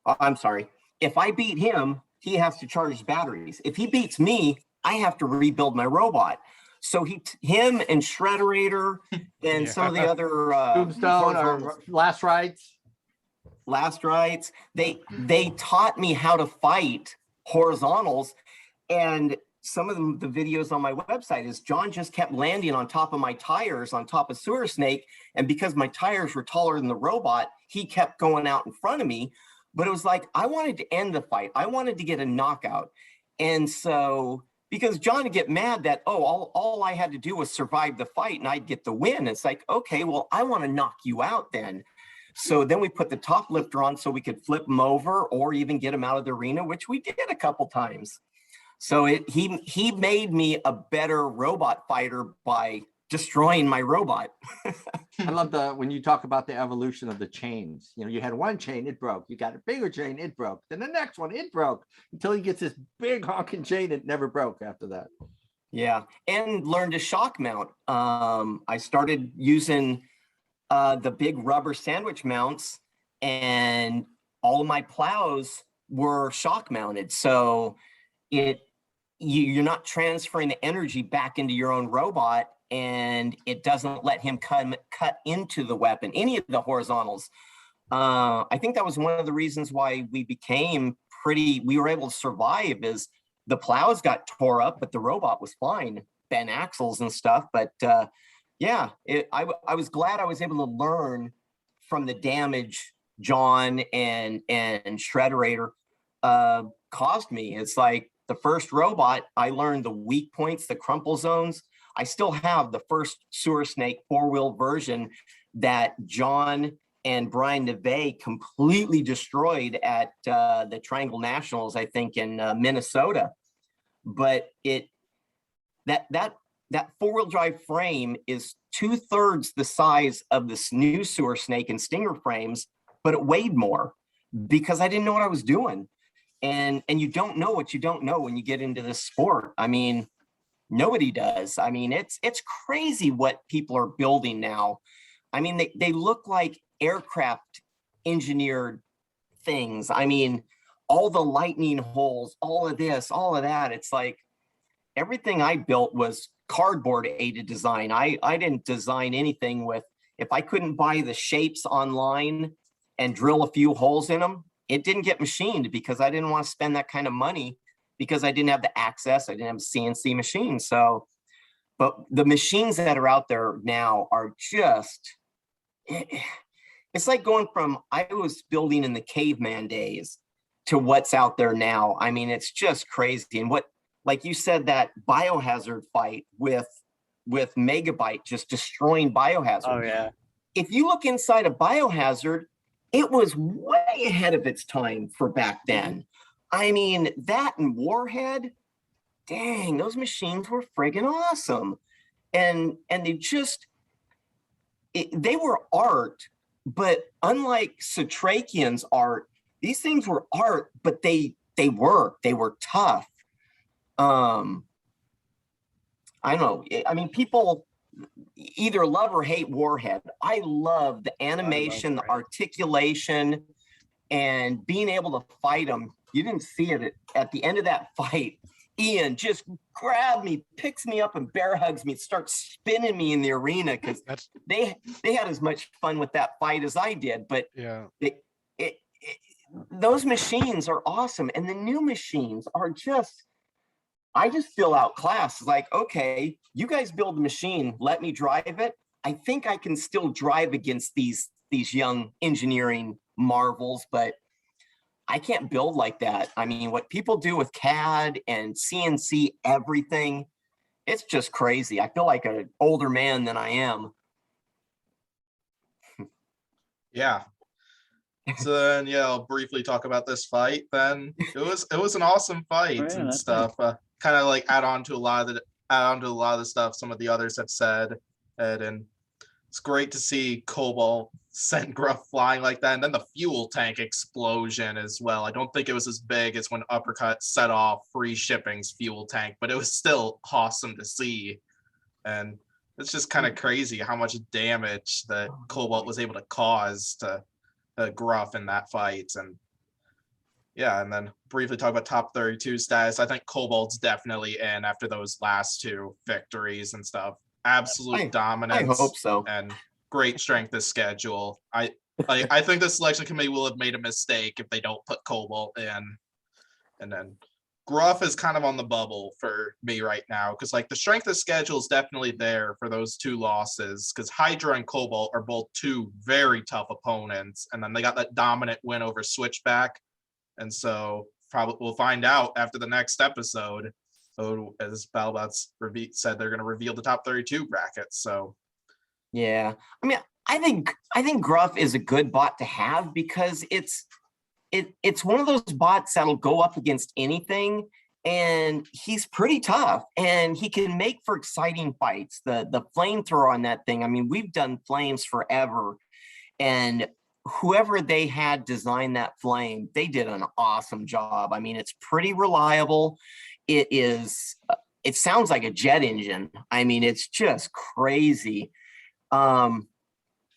I beat him, he has to charge his batteries. If he beats me, I have to rebuild my robot. So him and Shredderator and some of the other Tombstone or Last Rites, they taught me how to fight horizontals. And some of the videos on my website is John just kept landing on top of my tires on top of Sewer Snake. And because my tires were taller than the robot, he kept going out in front of me. But it was like, I wanted to end the fight. I wanted to get a knockout. And so, because John would get mad that, all I had to do was survive the fight and I'd get the win. It's like, okay, well, I want to knock you out then. So then we put the top lifter on so we could flip him over or even get him out of the arena, which we did a couple times. So he made me a better robot fighter by destroying my robot. I love when you talk about the evolution of the chains. You know, you had one chain, it broke. You got a bigger chain, it broke. Then the next one, it broke until he gets this big honking chain. It never broke after that. Yeah, and learned to shock mount. I started using the big rubber sandwich mounts, and all of my plows were shock mounted. So you're not transferring the energy back into your own robot, and it doesn't let him cut into the weapon, any of the horizontals. I think that was one of the reasons why we were able to survive, is the plows got tore up, but the robot was fine, bent axles and stuff. But I was glad I was able to learn from the damage John and Shredderator caused me. It's like the first robot, I learned the weak points, the crumple zones. I still have the first Sewer Snake 4-wheel version that John and Brian Neve completely destroyed at the Triangle Nationals, I think, in Minnesota. But that 4-wheel drive frame is 2/3 the size of this new Sewer Snake and Stinger frames, but it weighed more because I didn't know what I was doing. And you don't know what you don't know when you get into this sport. I mean, nobody does. I mean, it's crazy what people are building now. I mean, they look like aircraft engineered things. I mean, all the lightning holes, all of this, all of that. It's like everything I built was cardboard aided design. I didn't design anything with, if I couldn't buy the shapes online and drill a few holes in them, it didn't get machined because I didn't want to spend that kind of money, because I didn't have the access. I didn't have a CNC machine. So, but the machines that are out there now are just, it's like going from, I was building in the caveman days to what's out there now. I mean, it's just crazy. And what, like you said, that Biohazard fight with Megabyte just destroying Biohazard. Oh yeah. If you look inside a Biohazard, it was way ahead of its time for back then. I mean, that and Warhead, dang, those machines were friggin' awesome. And they were art, but unlike Satrakian's art, these things were art, but they were tough. I don't know. I mean, people either love or hate Warhead. I love the animation, the articulation, and being able to fight them. You didn't see it at the end of that fight. Ian just grabbed me, picks me up, and bear hugs me, starts spinning me in the arena, because they had as much fun with that fight as I did. But yeah, those machines are awesome, and the new machines are just, I just feel outclassed. Like, okay, you guys build the machine, let me drive it. I think I can still drive against these young engineering marvels, but I can't build like that. I mean, what people do with CAD and CNC everything, it's just crazy. I feel like an older man than I am. Yeah. So then, yeah, I'll briefly talk about this fight. Then it was an awesome fight and stuff. Kind of like add on to a lot of the stuff some of the others have said, and it's great to see Cobalt send Gruff flying like that, and then the fuel tank explosion as well. I don't think it was as big as when Uppercut set off Free Shipping's fuel tank, but it was still awesome to see. And it's just kind of crazy how much damage that Cobalt was able to cause to Gruff in that fight. And yeah, and then briefly talk about top 32 status. I think Cobalt's definitely in after those last two victories and stuff. Absolute dominance. I hope so. And great strength of schedule. I think the selection committee will have made a mistake if they don't put Cobalt in. And then Gruff is kind of on the bubble for me right now because like the strength of schedule is definitely there for those two losses because Hydra and Cobalt are both two very tough opponents. And then they got that dominant win over Switchback. And so probably we'll find out after the next episode. So as Battlebots said, they're going to reveal the top 32 brackets. So yeah, I mean, I think Gruff is a good bot to have because it's one of those bots that'll go up against anything, and he's pretty tough, and he can make for exciting fights. The flamethrower on that thing. I mean, we've done flames forever, and whoever they had design that flame, they did an awesome job. I mean, it's pretty reliable. It sounds like a jet engine. I mean, it's just crazy.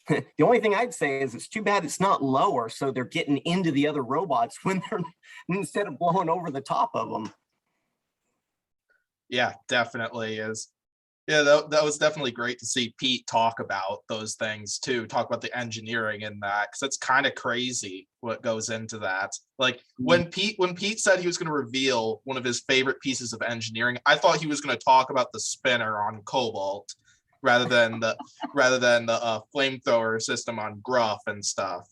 The only thing I'd say is it's too bad it's not lower, so they're getting into the other robots when they're instead of blowing over the top of them. Yeah, definitely is. Yeah, that was definitely great to see Pete talk about those things too, talk about the engineering in that, because it's kind of crazy what goes into that. Like when Pete said he was going to reveal one of his favorite pieces of engineering, I thought he was going to talk about the spinner on Cobalt rather than the flamethrower system on Gruff and stuff.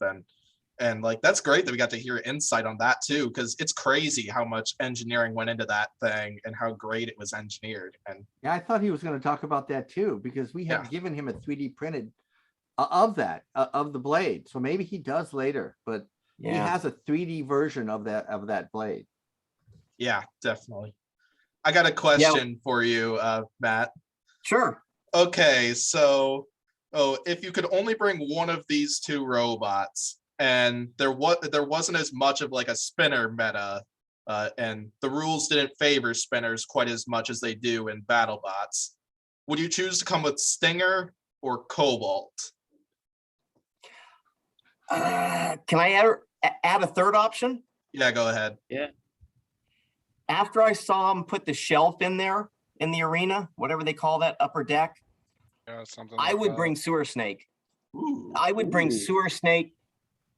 And like that's great that we got to hear insight on that too, because it's crazy how much engineering went into that thing and how great it was engineered. And yeah, I thought he was going to talk about that too, because we had given him a 3D printed of the blade. So maybe he does later, but he has a 3D version of that blade. Yeah, definitely. I got a question for you, Matt. Sure. Okay, so if you could only bring one of these two robots, and there wasn't as much of like a spinner meta, and the rules didn't favor spinners quite as much as they do in BattleBots, would you choose to come with Stinger or Cobalt? Can I add a third option? Yeah, go ahead. Yeah. After I saw him put the shelf in there in the arena, whatever they call that upper deck, something I like would that. bring Sewer Snake. Ooh. I would bring Sewer Snake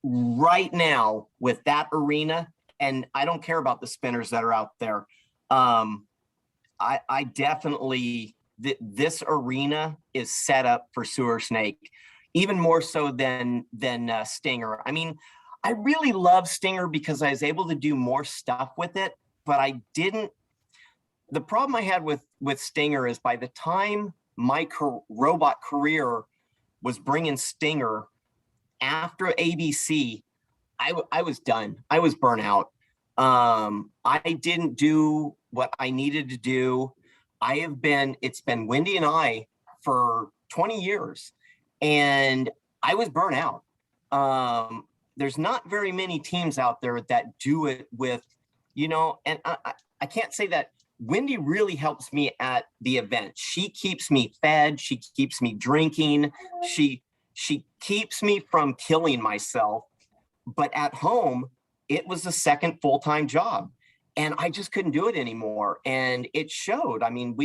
right now with that arena, and I don't care about the spinners that are out there. I definitely this arena is set up for Sewer Snake, even more so than Stinger. I mean, I really love Stinger because I was able to do more stuff with it, but I didn't. The problem I had with Stinger is by the time my robot career was bringing Stinger after ABC, I was done. I was burnt out. I didn't do what I needed to do. It's been Wendy and I for 20 years, and I was burnt out. There's not very many teams out there that do it with, and I can't say that. Wendy really helps me at the event. She keeps me fed. She keeps me drinking. She keeps me from killing myself. But at home, it was a second full-time job, and I just couldn't do it anymore. And it showed. I mean,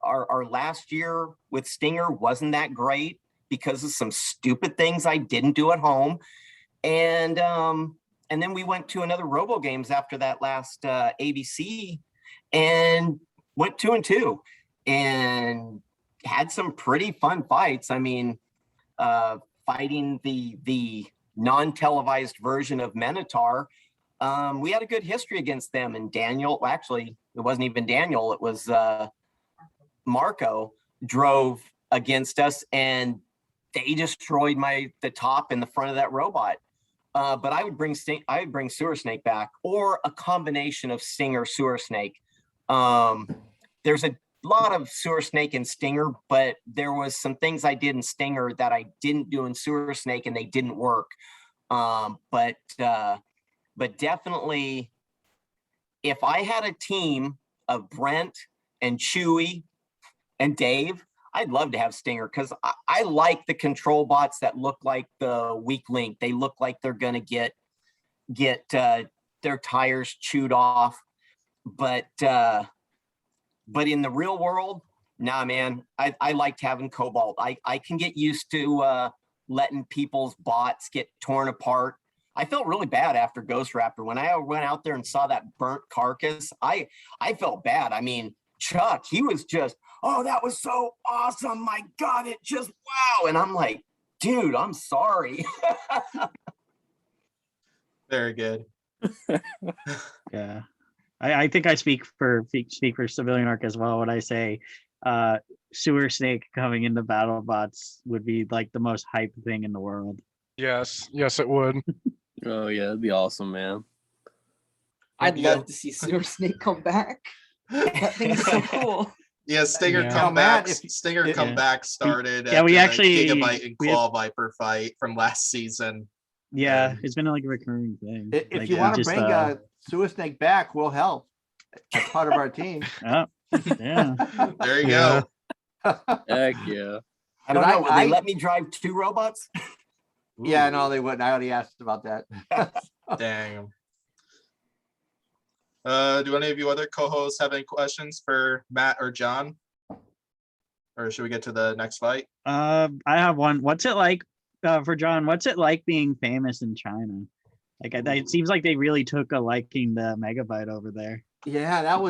our last year with Stinger wasn't that great because of some stupid things I didn't do at home. And then we went to another Robo Games after that last ABC. And went 2-2 and had some pretty fun fights. I mean, fighting the non-televised version of Minotaur, we had a good history against them. And Daniel, actually, it wasn't even Daniel, it was Marco drove against us, and they destroyed the top and the front of that robot. But I would bring Sewer Snake back, or a combination of Stinger, Sewer Snake. There's a lot of Sewer Snake and Stinger, but there was some things I did in Stinger that I didn't do in Sewer Snake, and they didn't work. But definitely, if I had a team of Brent and Chewy and Dave, I'd love to have Stinger because I like the control bots that look like the weak link. They look like they're gonna get their tires chewed off, but in the real world, nah, man, I liked having Cobalt. I can get used to letting people's bots get torn apart. I felt really bad after Ghost Raptor. When I went out there and saw that burnt carcass, I felt bad. I mean, Chuck, he was just, oh, that was so awesome. My God, it just, wow. And I'm like, dude, I'm sorry. Very good. Yeah. I think I speak for Civilian Arc as well when I say Sewer Snake coming into Battlebots would be like the most hype thing in the world. Yes, it would. Oh yeah, it'd be awesome, man. I'd love to see Sewer Snake come back. That thing is so cool. Yeah, Stinger Yeah. comeback. Matt, Stinger Yeah. comeback started. Yeah, we after the actually- Gigabyte and we have- Claw Viper fight from last season. Yeah, And- it's been like a recurring thing. If Like, you want to just, bring Sewer Snake back, we'll help as part of our team. yeah. There you Yeah. go. Heck yeah. I don't But know. Will I- they let me drive 2 robots? Yeah, Ooh, no, they wouldn't. I already asked about that. Dang. Do any of you other co-hosts have any questions for Matt or John? Or should we get to the next fight? I have one. What's it like for John? What's it like being famous in China? Like, it seems like they really took a liking to Megabyte over there. Yeah, that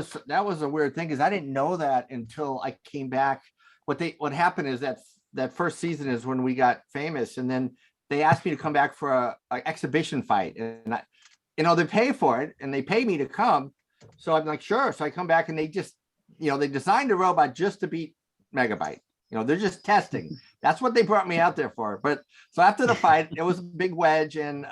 was a weird thing because I didn't know that until I came back. What happened is that first season is when we got famous, and then they asked me to come back for a exhibition fight, and they pay for it and they pay me to come. So I'm like, sure. So I come back and they just, they designed a robot just to beat Megabyte. They're just testing. That's what they brought me out there for. But so after the fight, it was a big wedge, and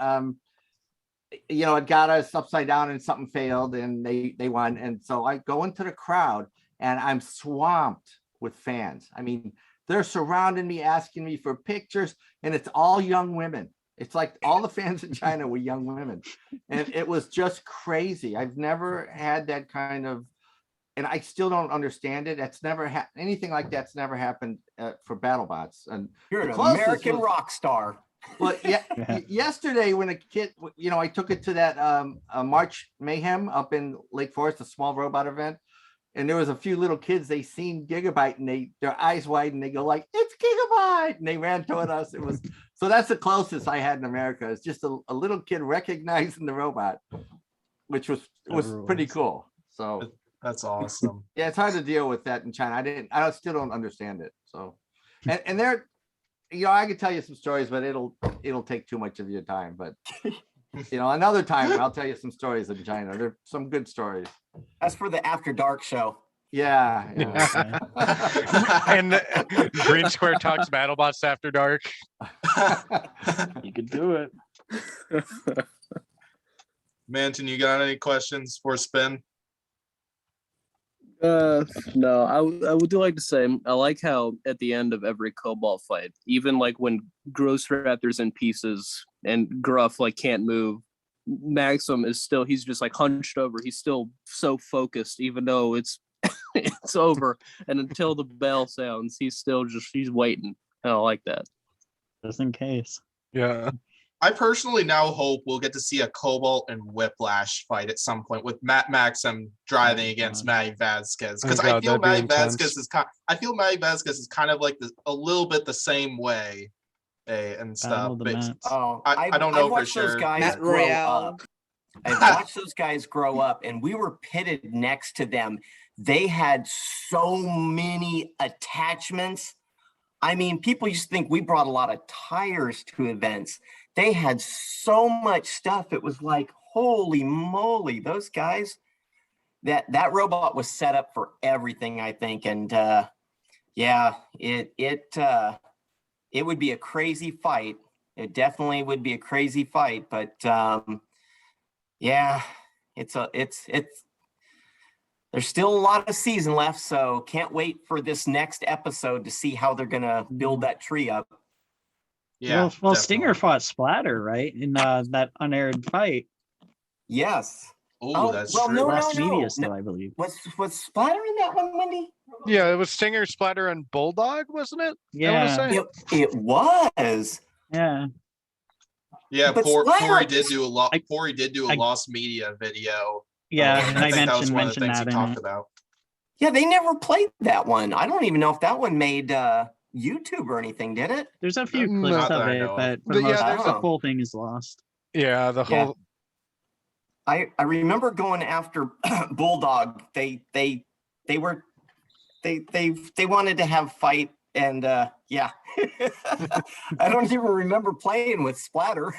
it got us upside down and something failed and they won. And so I go into the crowd and I'm swamped with fans. I mean, they're surrounding me, asking me for pictures, and it's all young women. It's like all the fans in China were young women. And it was just crazy. I've never had that kind of, and I still don't understand it. That's never anything like that's never happened for BattleBots. And You're the an closest American was- rock star. well, yeah. Yesterday, when a kid, I took it to that March Mayhem up in Lake Forest, a small robot event, and there was a few little kids. They seen Gigabyte, and their eyes widened. They go like, "It's Gigabyte!" And they ran toward us. It was so. That's the closest I had in America. It's just a little kid recognizing the robot, which was pretty cool. So That's awesome. yeah, it's hard to deal with that in China. I still don't understand it. So, and they're. I could tell you some stories, but it'll take too much of your time. But another time I'll tell you some stories in China. There's some good stories. That's for the After Dark show. Yeah. And Green Square talks BattleBots After Dark. You could do it. Mantine, you got any questions for Spin? No, I would like to say I like how at the end of every Cobalt fight, even like when Ghost Raptor's in pieces and Gruff like can't move, Maxham is still, he's just like hunched over. He's still so focused, even though it's it's over. And until the bell sounds, he's waiting. I don't like that. Just in case. Yeah. I personally now hope we'll get to see a Cobalt and Whiplash fight at some point with Maxham driving against Matty Vasquez, because I feel Matty Vasquez is kind of like a little bit the same way, and stuff. But Oh, I don't know I've for watched those sure. guys Matt grow Royale. up. I've watched those guys grow up, and we were pitted next to them. They had so many attachments. I mean, people used to think we brought a lot of tires to events. They had so much stuff. It was like, holy moly, those guys. That robot was set up for everything, I think. And yeah, it would be a crazy fight. It definitely would be a crazy fight. But yeah, there's still a lot of season left, so can't wait for this next episode to see how they're gonna build that tree up. Yeah. Well, Stinger fought Splatter, right, in that unaired fight. Yes. Oh, that's well, true. no, Lost no, Media no. still, I believe. Was Splatter in that one, Wendy? Yeah, it was Stinger, Splatter, and Bulldog, wasn't it? I want to Yeah. say. It was. Yeah. Yeah, But Pory Splatter- did do a lot. I- Pory did do a I- Lost Media video. Yeah, and I I think that was mentioned one of the things he that in talked it. about. Yeah, they never played that one. I don't even know if that one made YouTube or anything, did it? There's a few Not clips that of I it, know of. but for But the yeah, most there's the a- whole thing is lost. Yeah, the Yeah. whole. I remember going after Bulldog. They wanted to have fight, and yeah. I don't even remember playing with Splatter.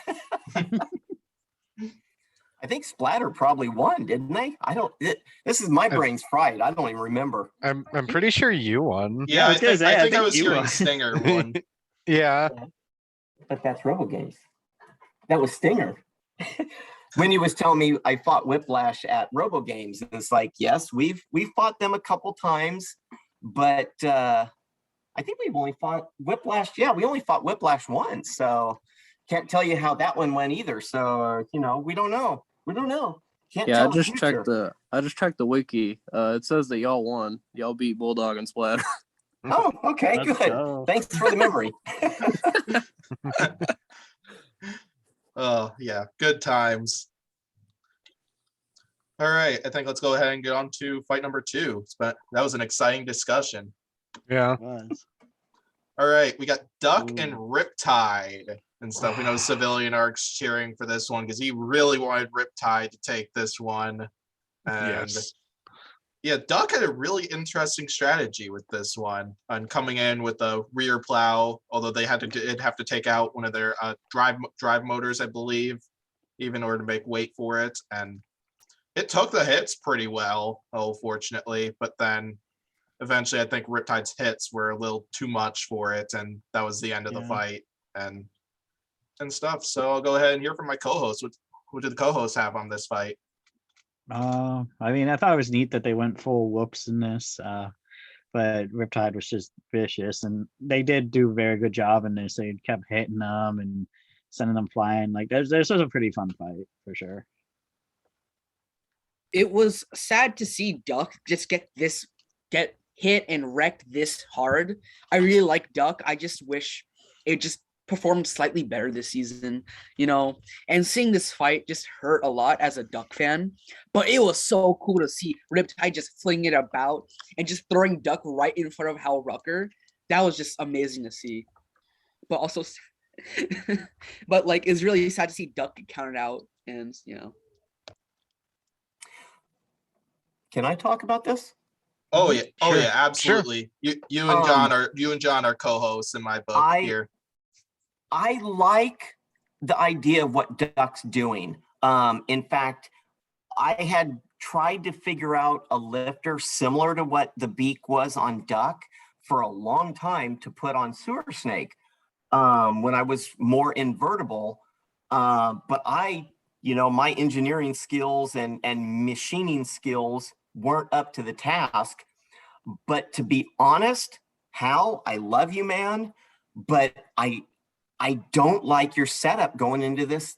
I think Splatter probably won, didn't they? This is my brain's fried. I don't even remember. I'm pretty sure you won. Yeah, I was gonna say, I I think I think was you hearing won. Stinger one. Yeah. But that's Robo Games. That was Stinger. Winnie was telling me I fought Whiplash at Robo Games, and it's like, yes, we've fought them a couple times, but I think we've only fought Whiplash. Yeah, we only fought Whiplash once, so can't tell you how that one went either. So we don't know. We don't know. Can't Yeah, tell I the just future. checked the wiki. It says that y'all won. Y'all beat Bulldog and Splatter. Oh, okay, Let's good. go. Thanks for the memory. Oh, yeah, good times. All right, I think let's go ahead and get on to fight number 2. But that was an exciting discussion. Yeah. It was. All right, we got Duck and Ooh. Riptide and stuff. We know Civilian Arc's cheering for this one because he really wanted Riptide to take this one. And Yes. yeah, Duck had a really interesting strategy with this one on coming in with a rear plow, although they'd have to take out one of their drive motors, I believe, even in order to make weight for it. And it took the hits pretty well, fortunately, but then eventually I think Riptide's hits were a little too much for it, and that was the end of the Yeah. fight and stuff. So I'll go ahead and hear from my co-host. What did the co-hosts have on this fight? I mean, I thought it was neat that they went full whoops in this, but Riptide was just vicious, and they did do a very good job in this. They kept hitting them and sending them flying. Like this was a pretty fun fight for sure. It was sad to see Duck just get hit and wrecked this hard. I really like Duck. I just wish it just performed slightly better this season, and seeing this fight just hurt a lot as a Duck fan, but it was so cool to see Riptide just fling it about and just throwing Duck right in front of Hal Rucker. That was just amazing to see, but also but like it's really sad to see Duck get counted out. And Can I talk about this? Oh yeah, Sure. absolutely. You and John are co-hosts in my book here. I like the idea of what Duck's doing. In fact, I had tried to figure out a lifter similar to what the beak was on Duck for a long time to put on Sewer Snake when I was more invertible. But my engineering skills and machining skills weren't up to the task. But to be honest, Hal, I love you, man, but I don't like your setup going into this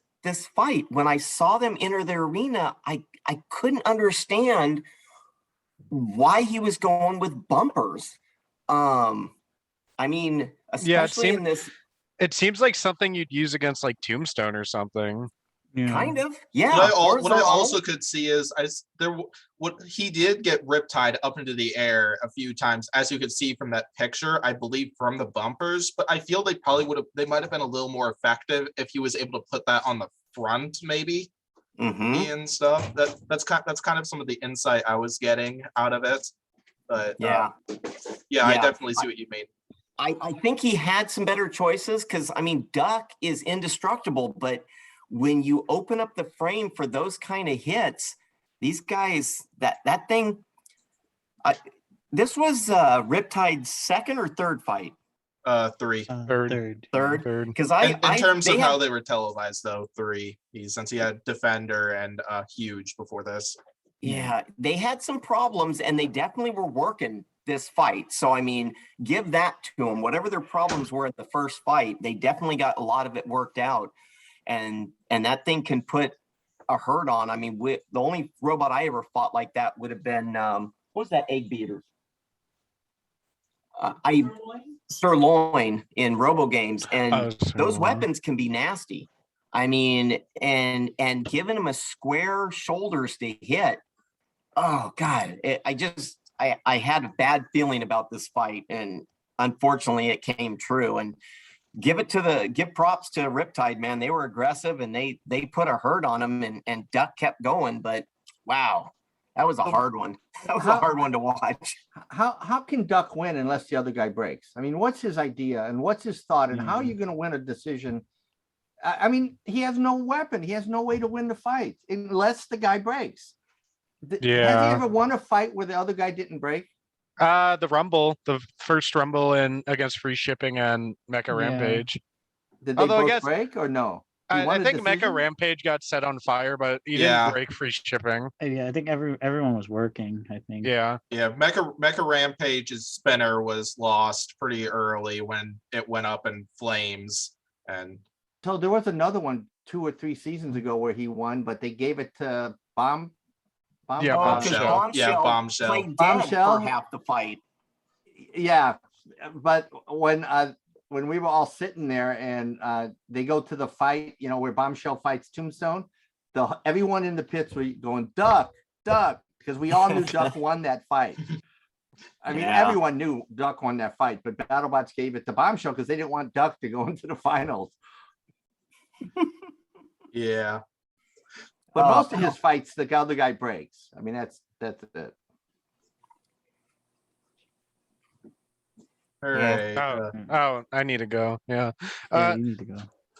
fight. When I saw them enter the arena, I couldn't understand why he was going with bumpers. I mean, especially in this. It seems like something you'd use against like Tombstone or something. Yeah. Kind of, yeah. What I also could see is what he did get Riptide up into the air a few times, as you could see from that picture, I believe from the bumpers. But I feel they might have been a little more effective if he was able to put that on the front, maybe, and stuff. That's kind of some of the insight I was getting out of it. But I definitely see what you mean. I think he had some better choices because I mean, Duck is indestructible, but when you open up the frame for those kind of hits, these guys, that thing, this was Riptide's second or third fight? Three. Third. Because in terms of how they were televised, though, 3. Since he had Defender and Huge before this. Yeah, they had some problems, and they definitely were working this fight. So I mean, give that to them. Whatever their problems were at the first fight, they definitely got a lot of it worked out. And that thing can put a hurt on. I mean, the only robot I ever fought like that would have been what was that egg beater? Sirloin in Robo games, and those weapons can be nasty. I mean, and giving him a square shoulders to hit. Oh God, I had a bad feeling about this fight, and unfortunately, it came true. And give props to Riptide, man. They were aggressive and they put a hurt on him, and Duck kept going. But wow, that was a hard one. That was a hard one to watch. How can Duck win unless the other guy breaks? I mean, what's his idea and what's his thought, and how are you going to win a decision? I mean, he has no weapon. He has no way to win the fight unless the guy breaks. Has he ever won a fight where the other guy didn't break? The first Rumble against Free Shipping and Mecha Rampage. Did they both break or no? I think Mecha Rampage got set on fire, but he didn't break Free Shipping. Yeah, I think everyone was working, I think. Yeah. Mecha Rampage's spinner was lost pretty early when it went up in flames. And so there was another one 2 or 3 seasons ago where he won, but they gave it to Bombshell. Bombshell played dead for half the fight. Yeah, but when we were all sitting there and they go to the fight, where Bombshell fights Tombstone, everyone in the pits were going Duck, because we all knew Duck won that fight. I mean, everyone knew Duck won that fight, but BattleBots gave it to Bombshell because they didn't want Duck to go into the finals. Yeah. But most of his fights, the other guy breaks. I mean, that's it. All right. I need to go. Yeah. You need to go.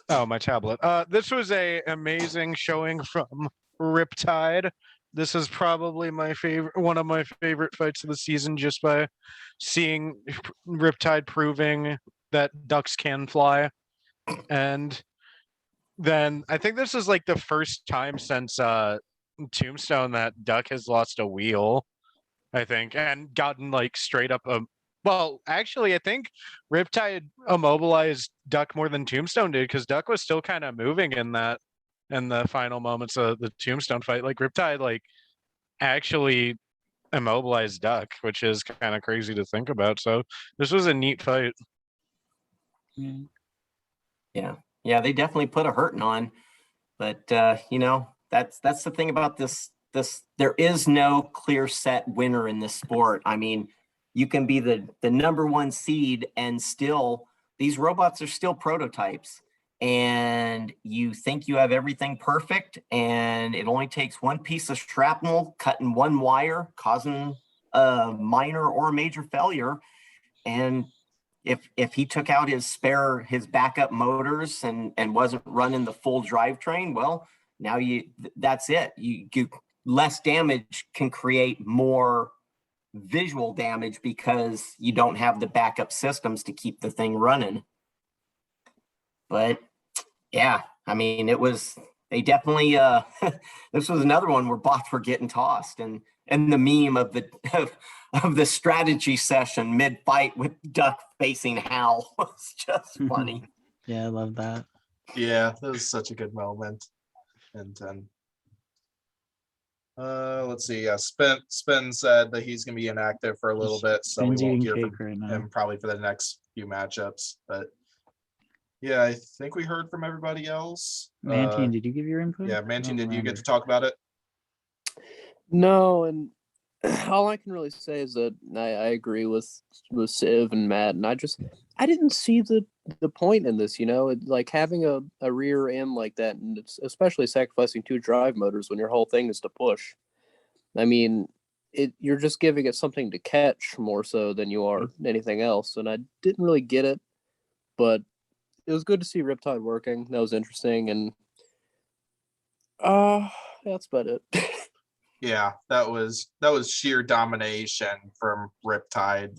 Oh, my tablet. This was a amazing showing from Riptide. This is probably one of my favorite fights of the season, just by seeing Riptide proving that ducks can fly. And then I think this is like the first time since Tombstone that Duck has lost a wheel, I think, and gotten like straight up well, actually, I think Riptide immobilized Duck more than Tombstone did, because Duck was still kind of moving in the final moments of the Tombstone fight. Like Riptide actually immobilized Duck, which is kind of crazy to think about. So this was a neat fight. Yeah, they definitely put a hurting on, but that's the thing about this. There is no clear set winner in this sport. I mean, you can be the number 1 seed and still these robots are still prototypes, and you think you have everything perfect, and it only takes one piece of shrapnel cutting one wire, causing a minor or major failure, and if he took out his backup motors and wasn't running the full drivetrain, well, now that's it. You less damage can create more visual damage because you don't have the backup systems to keep the thing running. But yeah, I mean, they definitely this was another one where bots were getting tossed, and the meme of the strategy session mid-fight with Duck facing Hal was just funny. Yeah, I love that. Yeah, that was such a good moment. And let's see. Yeah, Spin said that he's gonna be inactive for a little bit, so we won't hear from him probably for the next few matchups. But yeah, I think we heard from everybody else. Mantine, did you give your input? Yeah, Mantine, did you get to talk about it? No, and all I can really say is that I agree with Civ and Matt, and I didn't see the point in this, like having a rear end like that, and it's especially sacrificing 2 drive motors when your whole thing is to push. I mean, you're just giving it something to catch more so than you are anything else, and I didn't really get it, but it was good to see Riptide working. That was interesting, and that's about it. Yeah, that was sheer domination from Riptide.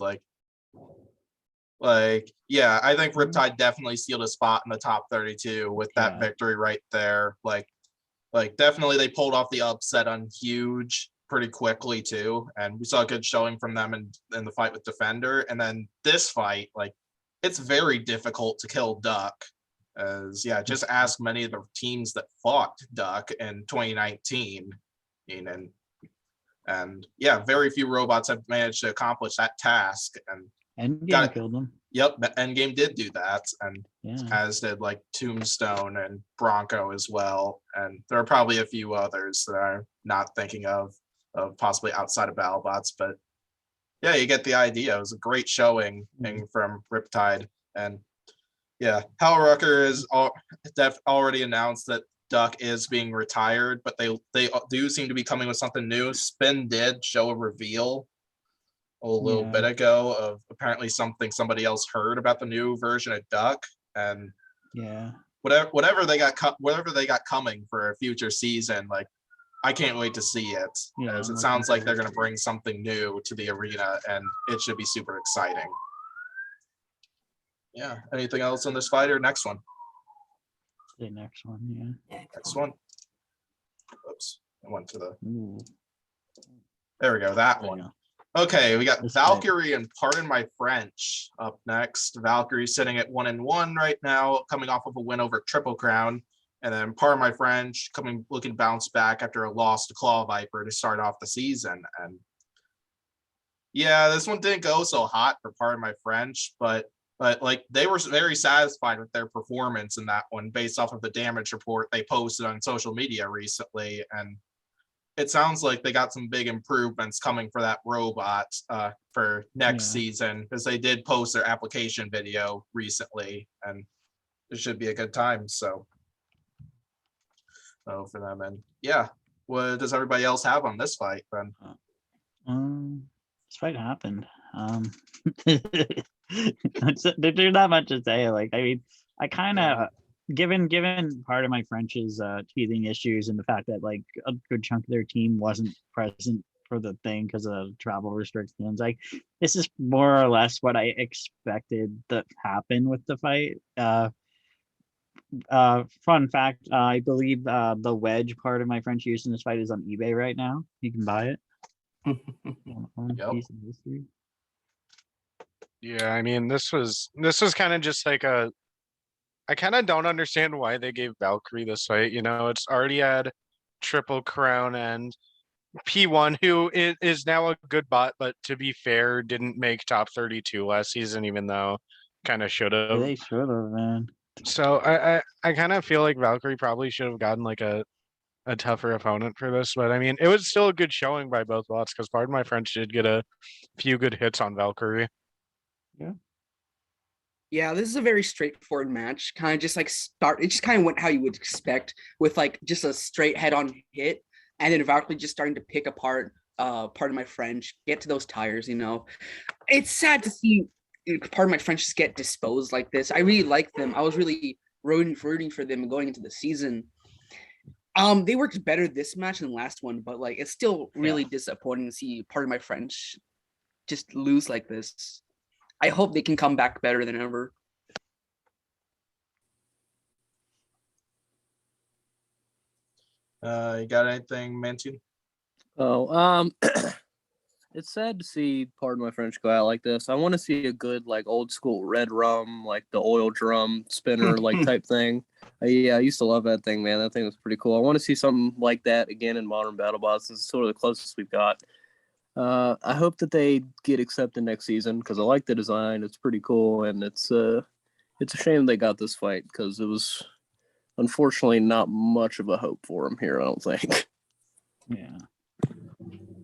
Yeah, I think Riptide definitely sealed a spot in the top 32 with that victory right there. Like definitely they pulled off the upset on Huge pretty quickly too, and we saw a good showing from them in the fight with Defender. And then this fight, it's very difficult to kill Duck, As yeah, just ask many of the teams that fought Duck in 2019. And yeah, very few robots have managed to accomplish that task. And Endgame killed them. Yep, the Endgame did do that, and Yeah. as did like Tombstone and Bronco as well. And there are probably a few others that I'm not thinking of possibly outside of Battlebots, but yeah, you get the idea. It was a great showing from Riptide. And yeah, Hal Rucker is already announced that Duck is being retired, but they do seem to be coming with something new. Spin did show a reveal a little bit ago of apparently something somebody else heard about the new version of Duck, and yeah, whatever they got coming for a future season, like I can't wait to see it. Yeah, as I'm it looking sounds like forward they're to going to bring something new to the arena, and it should be super exciting. Yeah. Anything else on this fight or next one? the next one. Yeah. Next one. Oops. I went to the. Ooh. There we go. That There you one. go. Okay, we got This Valkyrie and Pardon My French up next. Valkyrie sitting at 1-1 right now, coming off of a win over Triple Crown. And then Pardon My French looking to bounce back after a loss to Claw Viper to start off the season. And yeah, this one didn't go so hot for Pardon My French, but like they were very satisfied with their performance in that one based off of the damage report they posted on social media recently. And it sounds like they got some big improvements coming for that robot for next season, because they did post their application video recently, and it should be a good time. So for them. And yeah, what does everybody else have on this fight then? This fight happened. There's not much to say. Like, I mean, I kind of given Pardon My French's teething issues and the fact that like a good chunk of their team wasn't present for the thing because of travel restrictions, like this is more or less what I expected to happen with the fight. Fun fact, I believe the wedge Pardon My French used in this fight is on eBay right now. You can buy it. Yep. Piece of history. Yeah, I mean, this was kind of just like I kind of don't understand why they gave Valkyrie this fight. You know, it's already had Triple Crown and P1, who is now a good bot, but to be fair, didn't make top 32 last season, even though kind of should have. They should have, man. So I kind of feel like Valkyrie probably should have gotten like a tougher opponent for this, but I mean, it was still a good showing by both bots, because Pardon My French did get a few good hits on Valkyrie. Yeah, this is a very straightforward match. Kind of just like it just kind of went how you would expect, with like just a straight head-on hit, and then Valkyrie just starting to pick apart Pardon My French, get to those tires, you know. It's sad to see Pardon My French just get disposed like this. I really like them. I was really rooting for them going into the season. They worked better this match than the last one, but like it's still really disappointing to see Pardon My French just lose like this. I hope they can come back better than ever. You got anything, Mantine? Oh, it's sad to see Pardon My French go out like this. I want to see a good like old school red rum, like the oil drum spinner like type thing. Yeah, I used to love that thing, man. That thing was pretty cool. I want to see something like that again in modern BattleBots. It's sort of the closest we've got. I hope that they get accepted next season, because I like the design. It's pretty cool, and it's a shame they got this fight, because it was unfortunately not much of a hope for them here, I don't think.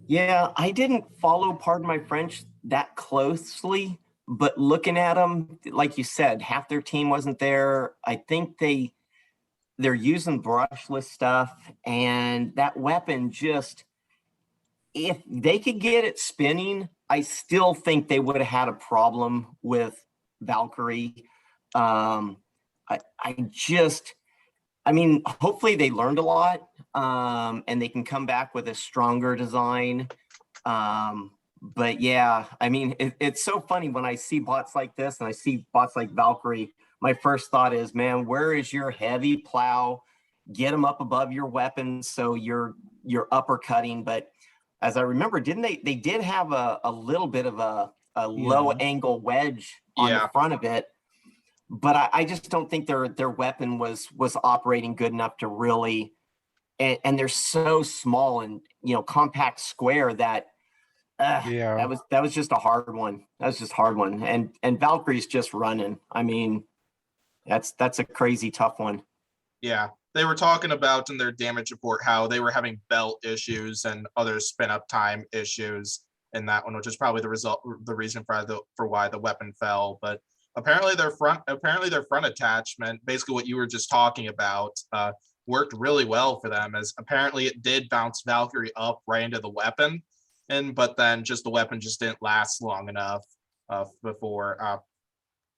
Yeah, I didn't follow Pardon My French that closely, but looking at them, like you said, half their team wasn't there. I think they're using brushless stuff, and that weapon just, if they could get it spinning, I still think they would have had a problem with Valkyrie. I mean, hopefully they learned a lot, and they can come back with a stronger design. But yeah, I mean, it's so funny when I see bots like this and I see bots like Valkyrie. My first thought is, man, where is your heavy plow? Get them up above your weapons so you're uppercutting. But as I remember, didn't they did have a little bit of a low angle wedge on the front of it. but I just don't think their weapon was operating good enough to really, and they're so small and compact square that Yeah. that was just a hard one. That was just a hard one. And Valkyrie's just running. I mean, that's a crazy tough one. Yeah, they were talking about in their damage report how they were having belt issues and other spin up time issues in that one, which is probably the reason for why the weapon fell. But apparently their front attachment, basically what you were just talking about, worked really well for them, as apparently it did bounce Valkyrie up right into the weapon, but then just the weapon just didn't last long enough before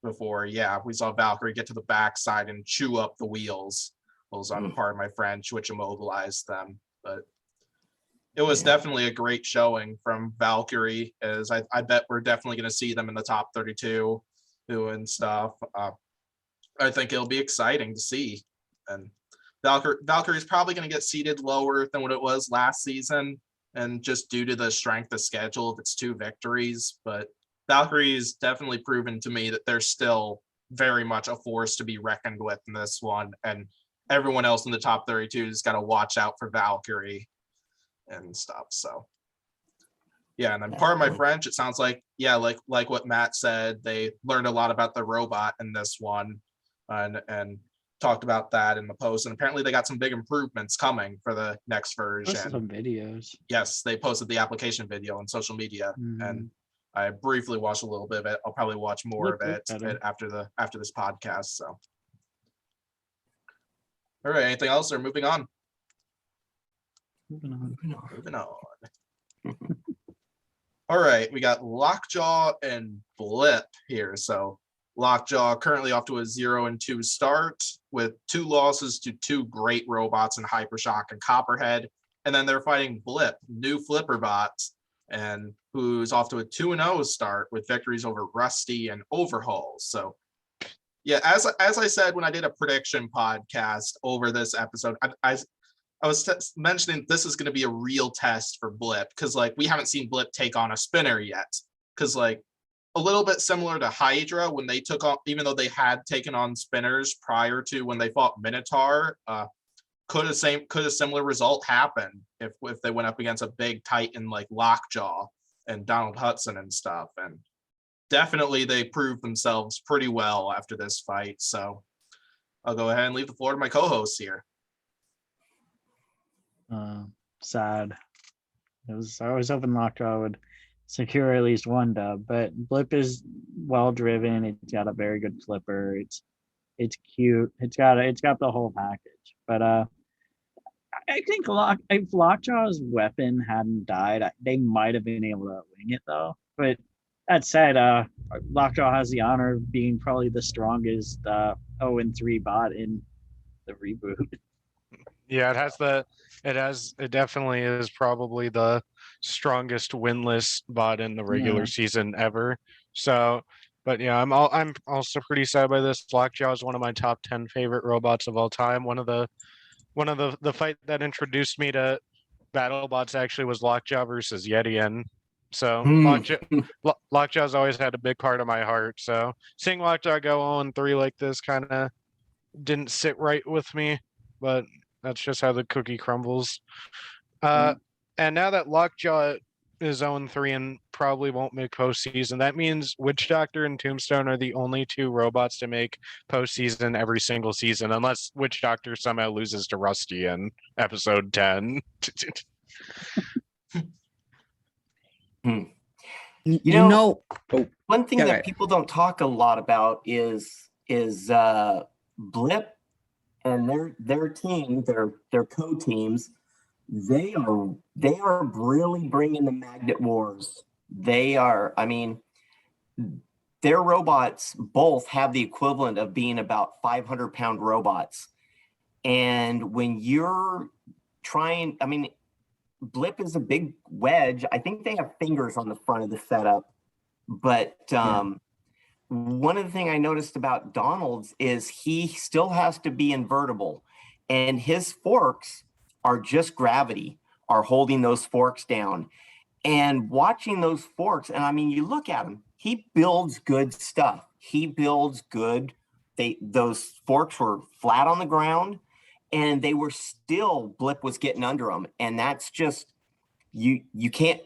we saw Valkyrie get to the backside and chew up the wheels. On part of my French, which immobilized them. But it was definitely a great showing from Valkyrie, as I bet we're definitely going to see them in the top 32 doing stuff. I think it'll be exciting to see. And Valkyrie is probably going to get seated lower than what it was last season, and just due to the strength of schedule of its 2 victories. But Valkyrie's definitely proven to me that they're still very much a force to be reckoned with in this one, and everyone else in the top 32 has got to watch out for Valkyrie and stuff. So yeah, and then part of my French, it sounds like, like what Matt said, they learned a lot about the robot in this one, and talked about that in the post. And apparently they got some big improvements coming for the next version. Some videos. Yes, they posted the application video on social media, and I briefly watched a little bit of it. I'll probably watch more of it after this podcast. So. All right, anything else, or moving on? Moving on. All right, we got Lockjaw and Blip here. So Lockjaw currently off to a 0-2 start with 2 losses to 2 great robots in Hypershock and Copperhead. And then they're fighting Blip, new flipper bot, and who's off to a 2-0 start with victories over Rusty and Overhaul. So yeah, as I said when I did a prediction podcast over this episode, I was mentioning this is going to be a real test for Blip, because like we haven't seen Blip take on a spinner yet. Because like a little bit similar to Hydra when they took on, even though they had taken on spinners prior to when they fought Minotaur, could a similar result happen if they went up against a big Titan like Lockjaw and Donald Hudson and stuff. And definitely they proved themselves pretty well after this fight. So I'll go ahead and leave the floor to my co-hosts here. Sad. I was hoping Lockjaw would secure at least one dub, but Blip is well driven. It's got a very good flipper. It's cute. It's got the whole package. But I think if Lockjaw's weapon hadn't died, they might have been able to wing it though. But that said, Lockjaw has the honor of being probably the strongest 0-3 bot in the reboot. Yeah, it definitely is probably the strongest winless bot in the regular season ever. So, but yeah, I'm also pretty sad by this. Lockjaw is one of my top 10 favorite robots of all time. One of the fight that introduced me to Battlebots actually was Lockjaw versus Yetian. So Lockjaw's always had a big part of my heart. So seeing Lockjaw go 0-3 like this kind of didn't sit right with me, but that's just how the cookie crumbles. And now that Lockjaw is 0-3 and probably won't make postseason, that means Witch Doctor and Tombstone are the only 2 robots to make postseason every single season, unless Witch Doctor somehow loses to Rusty in episode 10. One thing that people don't talk a lot about is Blip and their team, their co-teams. They are really bringing the Magnet Wars. They are, I mean, their robots both have the equivalent of being about 500-pound robots. And when you're trying, I mean, Blip is a big wedge. I think they have fingers on the front of the setup. But one of the things I noticed about Donald's is he still has to be invertible. And his forks are just gravity, are holding those forks down. And watching those forks, and I mean, you look at him, he builds good stuff. He builds good those forks were flat on the ground, and they were still, Blip was getting under them. And that's just, you can't,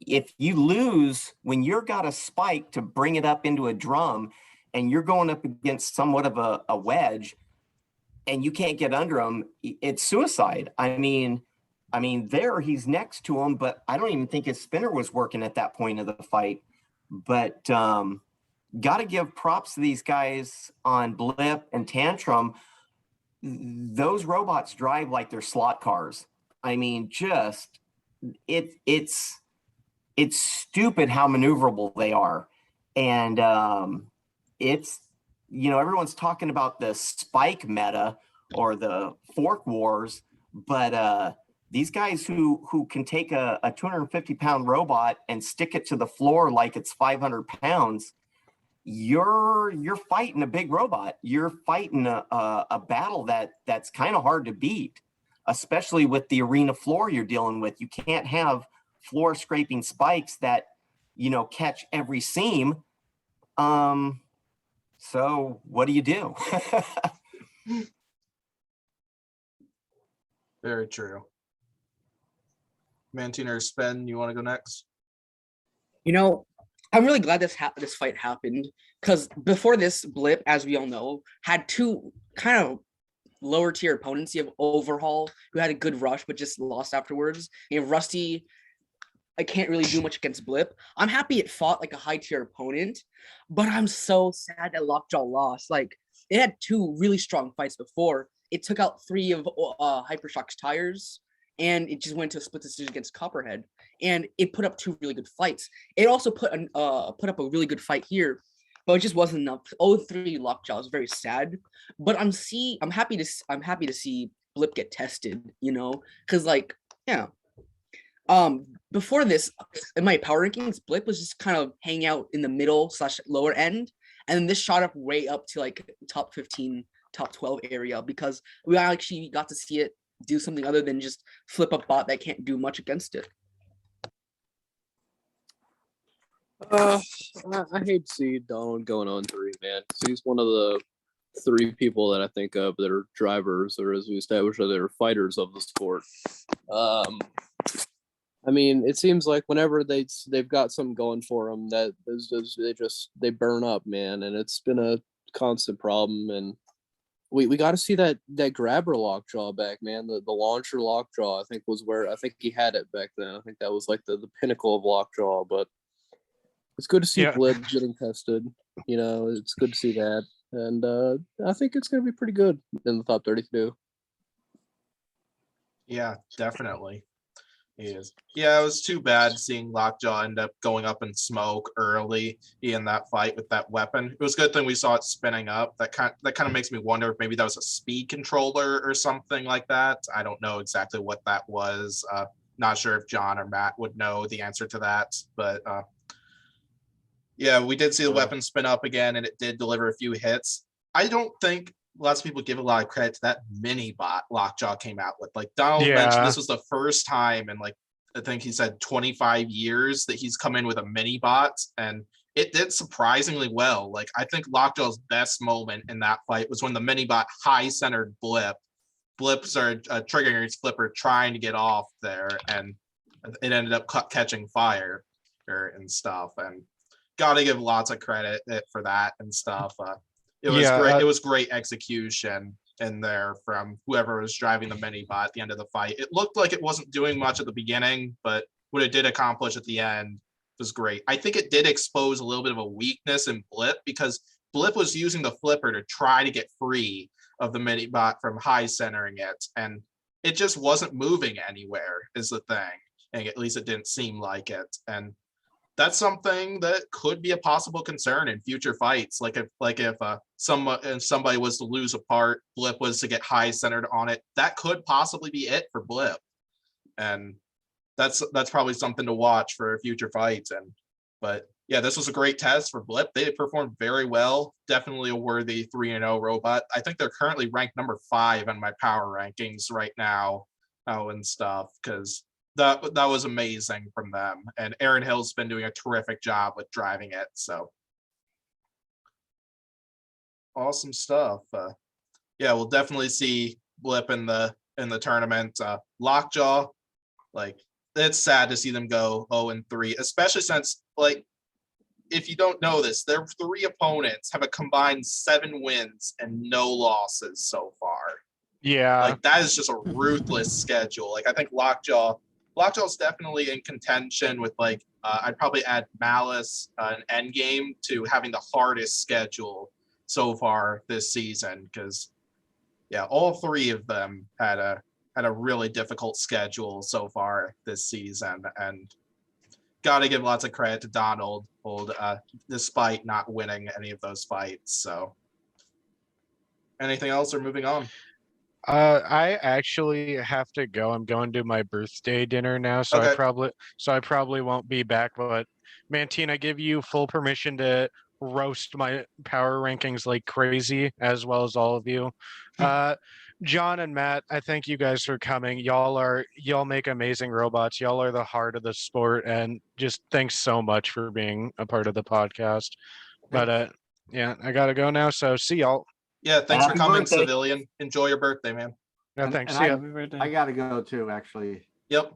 if you lose, when you're got a spike to bring it up into a drum and you're going up against somewhat of a wedge and you can't get under them, it's suicide. I mean, there he's next to him, but I don't even think his spinner was working at that point of the fight. But got to give props to these guys on Blip and Tantrum. Those robots drive like they're slot cars. I mean, just it's stupid how maneuverable they are. And it's, everyone's talking about the spike meta or the fork wars, but these guys who can take a 250-pound robot and stick it to the floor like it's 500 pounds, you're fighting a big robot. You're fighting a battle that's kind of hard to beat, especially with the arena floor you're dealing with. You can't have floor scraping spikes that, catch every seam. So what do you do? Very true. Mantine or Spen, you want to go next? I'm really glad this fight happened, because before this, Blip, as we all know, had two kind of lower tier opponents. You have Overhaul, who had a good rush but just lost afterwards. You have Rusty. I can't really do much against Blip. I'm happy it fought like a high tier opponent, but I'm so sad that Lockjaw lost. Like, it had two really strong fights before. It took out 3 of Hypershock's tires, and it just went to a split decision against Copperhead. And it put up 2 really good fights. It also put up a really good fight here, but it just wasn't enough. 0-3 Lockjaw is very sad. But I'm happy to see Blip get tested, because before this, in my power rankings, Blip was just kind of hanging out in the middle / lower end, and then this shot up way up to like top 15, top 12 area, because we actually got to see it do something other than just flip a bot that can't do much against it. I hate to see Donald going on 3, man. 'Cause he's one of the 3 people that I think of that are drivers, or as we established, that are fighters of the sport. I mean, it seems like whenever they've got something going for them, that they burn up, man, and it's been a constant problem. And we got to see that grabber Lockjaw back, man. The launcher Lockjaw, I think, was where I think he had it back then. I think that was like the pinnacle of Lockjaw. But it's good to see Blip getting tested. It's good to see that, and I think it's going to be pretty good in the top 32. Yeah, definitely. He is. Yeah, it was too bad seeing Lockjaw end up going up in smoke early in that fight with that weapon. It was a good thing we saw it spinning up. That kind of makes me wonder if maybe that was a speed controller or something like that. I don't know exactly what that was. Not sure if John or Matt would know the answer to that, but yeah, we did see the weapon spin up again, and it did deliver a few hits. I don't think lots of people give a lot of credit to that mini bot Lockjaw came out with. Like Donald mentioned, this was the first time in, like, I think he said 25 years that he's come in with a mini bot, and it did surprisingly well. Like, I think Lockjaw's best moment in that fight was when the mini bot high centered Blip. Blip started triggering his flipper, trying to get off there, and it ended up catching fire and stuff. And gotta give lots of credit for that and stuff. It was great. It was great execution in there from whoever was driving the mini bot at the end of the fight. It looked like it wasn't doing much at the beginning, but what it did accomplish at the end was great. I think it did expose a little bit of a weakness in Blip, because Blip was using the flipper to try to get free of the mini bot from high centering it, and it just wasn't moving anywhere is the thing. And at least it didn't seem like it. And that's something that could be a possible concern in future fights. Like if somebody was to lose a part, Blip was to get high centered on it, that could possibly be it for Blip. And that's probably something to watch for future fights. But yeah, this was a great test for Blip. They performed very well. Definitely a worthy 3-0 robot. I think they're currently ranked number 5 on my power rankings right now, and stuff, because that was amazing from them. And Aaron Hill's been doing a terrific job with driving it. So awesome stuff. Yeah, we'll definitely see Blip in the tournament. Lockjaw, like it's sad to see them go 0-3, especially since like if you don't know this, their 3 opponents have a combined 7 wins and no losses so far. Yeah. Like that is just a ruthless schedule. Like I think Lockjaw's definitely in contention with like I'd probably add Malice and Endgame to having the hardest schedule so far this season, because yeah, all 3 of them had a really difficult schedule so far this season, and got to give lots of credit to Donald, despite not winning any of those fights. So, anything else, or moving on? I actually have to go. I'm going to my birthday dinner now, so Okay. I probably won't be back. But Mantine, I give you full permission to roast my power rankings like crazy, as well as all of you. John and Matt, I thank you guys for coming. Y'all make amazing robots. Y'all are the heart of the sport, and just thanks so much for being a part of the podcast. But yeah, I gotta go now. So see y'all. Yeah, thanks Happy for coming, birthday. Civilian. Enjoy your birthday, man. Yeah, thanks. And See ya. I gotta go too, actually. Yep.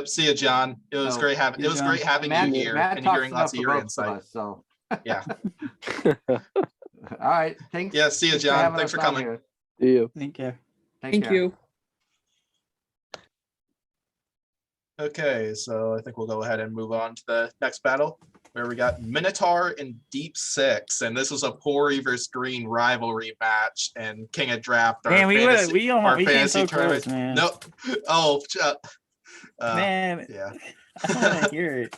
See you, John. It was So, great having see you, John. great having Matt, you here Matt and talks hearing lots enough of for your both of insight. us, so. Yeah. All right. Thanks. Yeah, see you, thanks John. having Thanks us for on coming. here. See you. Thank you. Take Thank care. you. Okay, so I think we'll go ahead and move on to the next battle, where we got Minotaur in Deep Six, and this was a Pory versus Green rivalry match, and King of Draft. Man, we came so close, man. No, oh, Man, yeah. I don't want to hear it.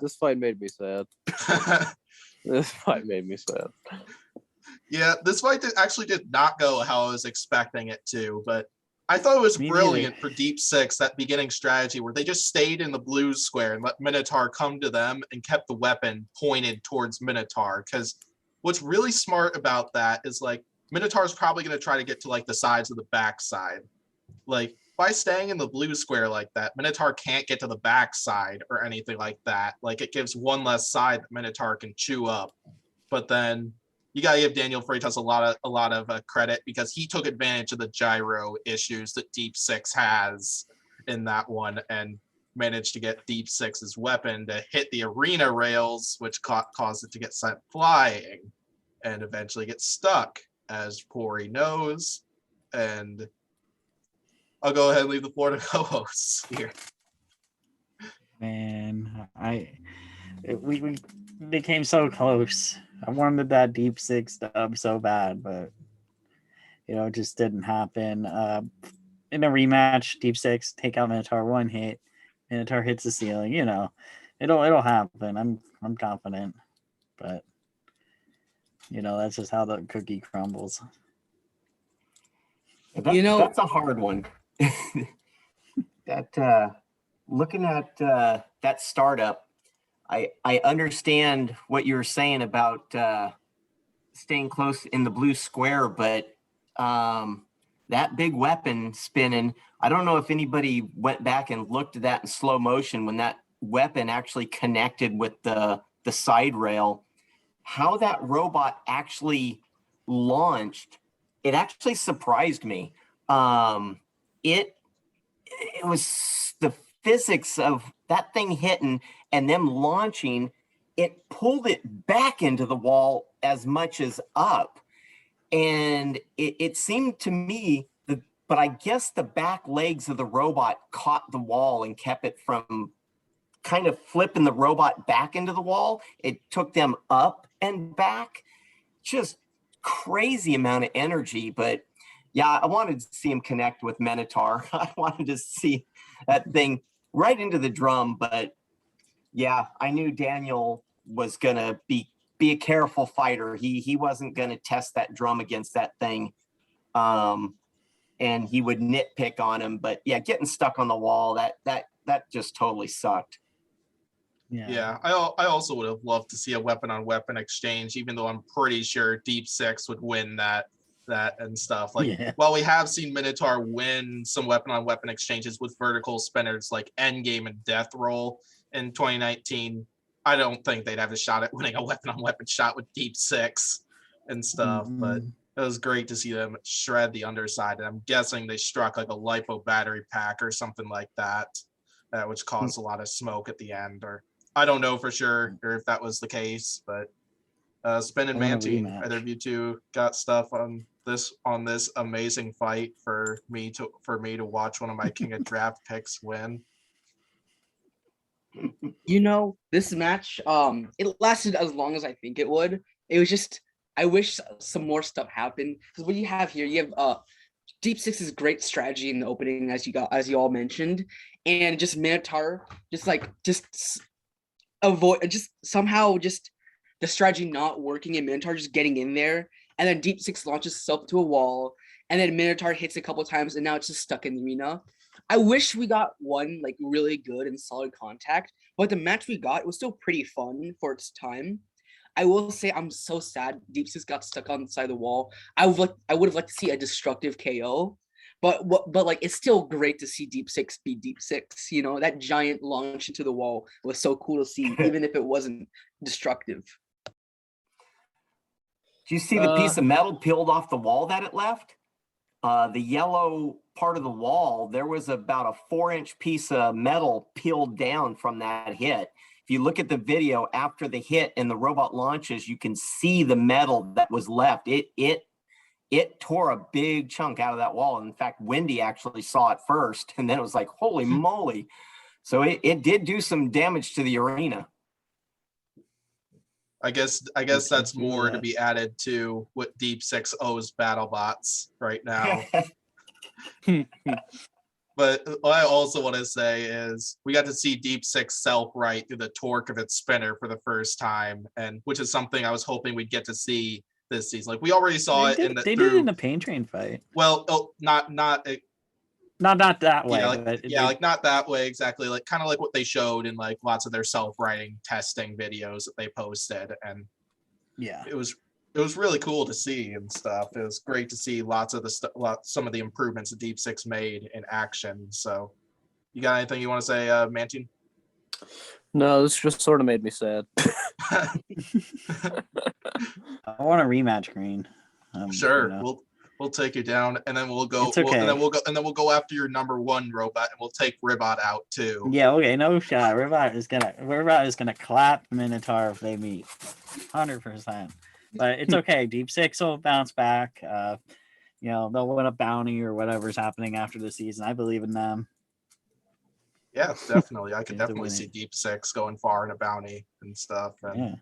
This fight made me sad. This fight made me sad. Yeah, this fight actually did not go how I was expecting it to, but I thought it was Me brilliant for Deep Six, that beginning strategy where they just stayed in the blue square and let Minotaur come to them and kept the weapon pointed towards Minotaur. Because what's really smart about that is like Minotaur's probably going to try to get to like the sides of the backside. Like by staying in the blue square like that, Minotaur can't get to the backside or anything like that. Like it gives one less side that Minotaur can chew up. But then you gotta give Daniel Freitas a lot of credit, because he took advantage of the gyro issues that Deep Six has in that one and managed to get Deep Six's weapon to hit the arena rails, which caused it to get sent flying and eventually get stuck, as Pory knows. And I'll go ahead and leave the floor to co-hosts here. Man, we became so close. I wanted that Deep Six dub so bad, but it just didn't happen. In a rematch, Deep Six take out Minotaur, one hit. Minotaur hits the ceiling. It'll happen. I'm confident, but that's just how the cookie crumbles. That's a hard one. That looking at that startup, I understand what you were saying about staying close in the blue square, but that big weapon spinning, I don't know if anybody went back and looked at that in slow motion when that weapon actually connected with the side rail. How that robot actually launched, it actually surprised me. It was the physics of that thing hitting and them launching, it pulled it back into the wall as much as up. And it seemed to me, but I guess the back legs of the robot caught the wall and kept it from kind of flipping the robot back into the wall. It took them up and back. Just crazy amount of energy. But yeah, I wanted to see him connect with Minotaur. I wanted to see that thing right into the drum. But yeah, I knew Daniel was going to be a careful fighter. He wasn't going to test that drum against that thing. And he would nitpick on him. But yeah, getting stuck on the wall, that just totally sucked. Yeah, I also would have loved to see a weapon-on-weapon exchange, even though I'm pretty sure Deep Six would win that and stuff. While we have seen Minotaur win some weapon-on-weapon exchanges with vertical spinners like Endgame and Death Roll in 2019, I don't think they'd have a shot at winning a weapon-on-weapon shot with Deep Six. and stuff, but it was great to see them shred the underside. And I'm guessing they struck like a lipo battery pack or something like that, which caused a lot of smoke at the end. Or I don't know for sure or if that was the case, but Spin and Mantine, either of you two got stuff on this amazing fight for me to watch one of my King of Draft picks win. You know, this match, it lasted as long as I think it would. It was just, I wish some more stuff happened, because what you have here, you have Deep Six's great strategy in the opening, as you all mentioned, and just Minotaur, somehow the strategy not working, and Minotaur just getting in there, and then Deep Six launches itself to a wall, and then Minotaur hits a couple times, and now it's just stuck in the arena. I wish we got one like really good and solid contact, but the match we got was still pretty fun for its time. I will say I'm so sad Deep Six got stuck on the side of the wall. I would have liked to see a destructive KO, but like it's still great to see Deep Six be Deep Six. You know, that giant launch into the wall was so cool to see, even if it wasn't destructive. Do you see the piece of metal peeled off the wall that it left? The yellow part of the wall, there was about a 4-inch piece of metal peeled down from that hit. If you look at the video after the hit and the robot launches, you can see the metal that was left. It tore a big chunk out of that wall. In fact, Wendy actually saw it first, and then it was like, holy moly. So it did do some damage to the arena. I guess that's more to be added to what Deep Six owes Battlebots right now. But what I also want to say is we got to see Deep Six self-right through the torque of its spinner for the first time, and which is something I was hoping we'd get to see this season. Like we already saw They did it in the Pain Train fight. Well, not that way. Like not that way exactly. Like kind of like what they showed in like lots of their self-writing testing videos that they posted, and yeah, it was really cool to see and stuff. It was great to see some of the improvements that Deep Six made in action. So, you got anything you want to say, Mantine? No, this just sort of made me sad. I want a rematch, Green. Sure, you know. we'll take you down, and then we'll go. It's okay. And then we'll go after your number one robot, and we'll take Ribot out too. Yeah, okay, no shot. Ribot is gonna clap Minotaur if they meet, 100%. But it's okay. Deep Six will bounce back. You know, they'll win a bounty or whatever's happening after the season. I believe in them. Yeah, definitely. I could definitely see Deep Six going far in a bounty and stuff. And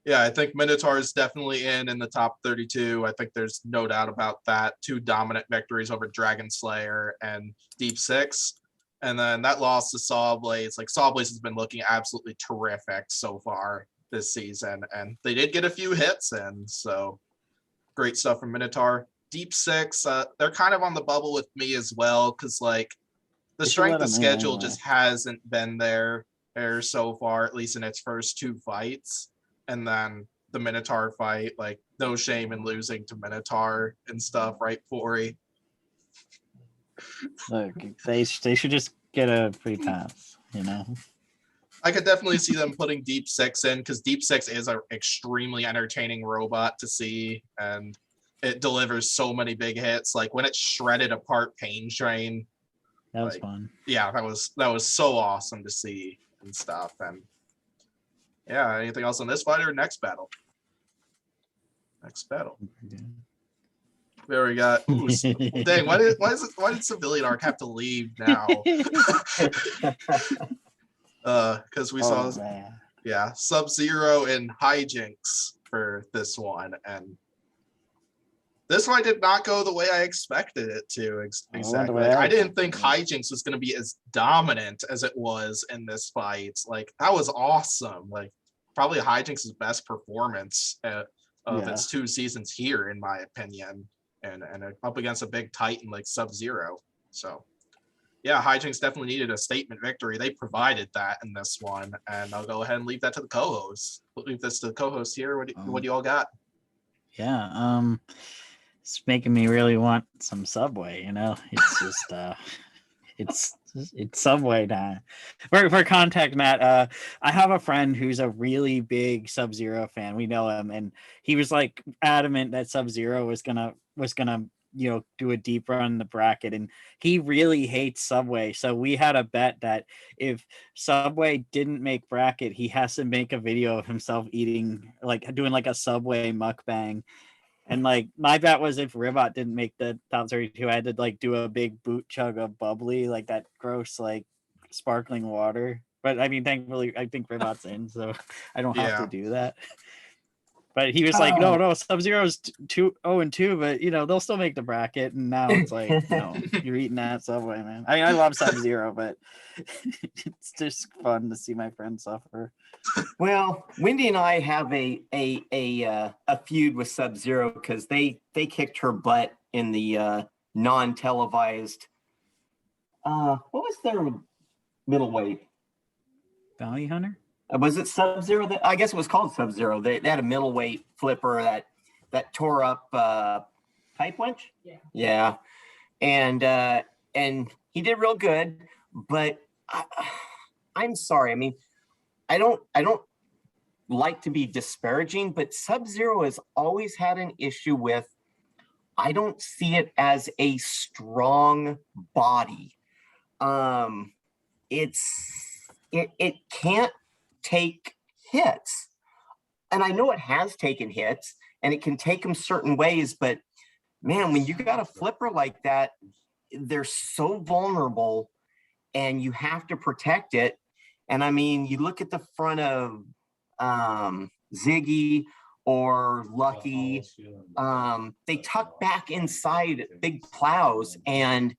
yeah, I think Minotaur is definitely in the top 32. I think there's no doubt about that. 2 dominant victories over Dragon Slayer and Deep Six. And then that loss to Sawblaze. Like Sawblaze has been looking absolutely terrific so far this season, and they did get a few hits in, so great stuff from Minotaur. Deep Six, they're kind of on the bubble with me as well, because like the strength of schedule just hasn't been there so far, at least in its first 2 fights. And then the Minotaur fight, like no shame in losing to Minotaur and stuff, right, Pory? Look, they should just get a free pass, you know. I could definitely see them putting Deep Six in, because Deep Six is an extremely entertaining robot to see, and it delivers so many big hits. Like when it shredded apart Pain Train, that was fun. Yeah, that was so awesome to see and stuff. And yeah, anything else on this fight or next battle? Next battle. There we got. Ooh, dang! Why did Civilian Arc have to leave now? Because we saw, Sub-Zero and Hijinks for this one, and this one did not go the way I expected it to. Exactly. I didn't think Hijinks was going to be as dominant as it was in this fight. Like that was awesome. Like probably Hijinks' best performance of its 2 seasons here, in my opinion, and up against a big Titan like Sub-Zero. So. Yeah, Hijinks definitely needed a statement victory. They provided that in this one, and I'll go ahead and leave that to the co-host. Leave this to the co-host here. What do you all got? Yeah, it's making me really want some Subway. You know, it's just It's Subway time. For contact, Matt, I have a friend who's a really big Sub-Zero fan. We know him, and he was like adamant that Sub-Zero was gonna do a deep run in the bracket, and he really hates Subway. So we had a bet that if Subway didn't make bracket, he has to make a video of himself eating, like doing like a Subway mukbang. And like my bet was if Ribot didn't make the top 32, I had to like do a big boot chug of bubbly, like that gross like sparkling water. But I mean, thankfully, I think Ribot's in, so I don't have to do that. But he was like, no, Sub-Zero's 2-2, but they'll still make the bracket. And now it's like, you're eating that Subway, man. I mean, I love Sub-Zero, but it's just fun to see my friends suffer. Well, Wendy and I have a feud with Sub-Zero because they kicked her butt in the non-televised. What was their middleweight? Bounty Hunter? Was it Sub-Zero? I guess it was called Sub-Zero. They had a middleweight flipper that tore up pipe winch. Yeah, and he did real good, but I'm sorry. I mean, I don't like to be disparaging, but Sub-Zero has always had an issue with. I don't see it as a strong body. It can't take hits, and I know it has taken hits and it can take them certain ways, but man, when you got a flipper like that, they're so vulnerable and you have to protect it. And I mean, you look at the front of Ziggy or Lucky, they tuck back inside big plows, and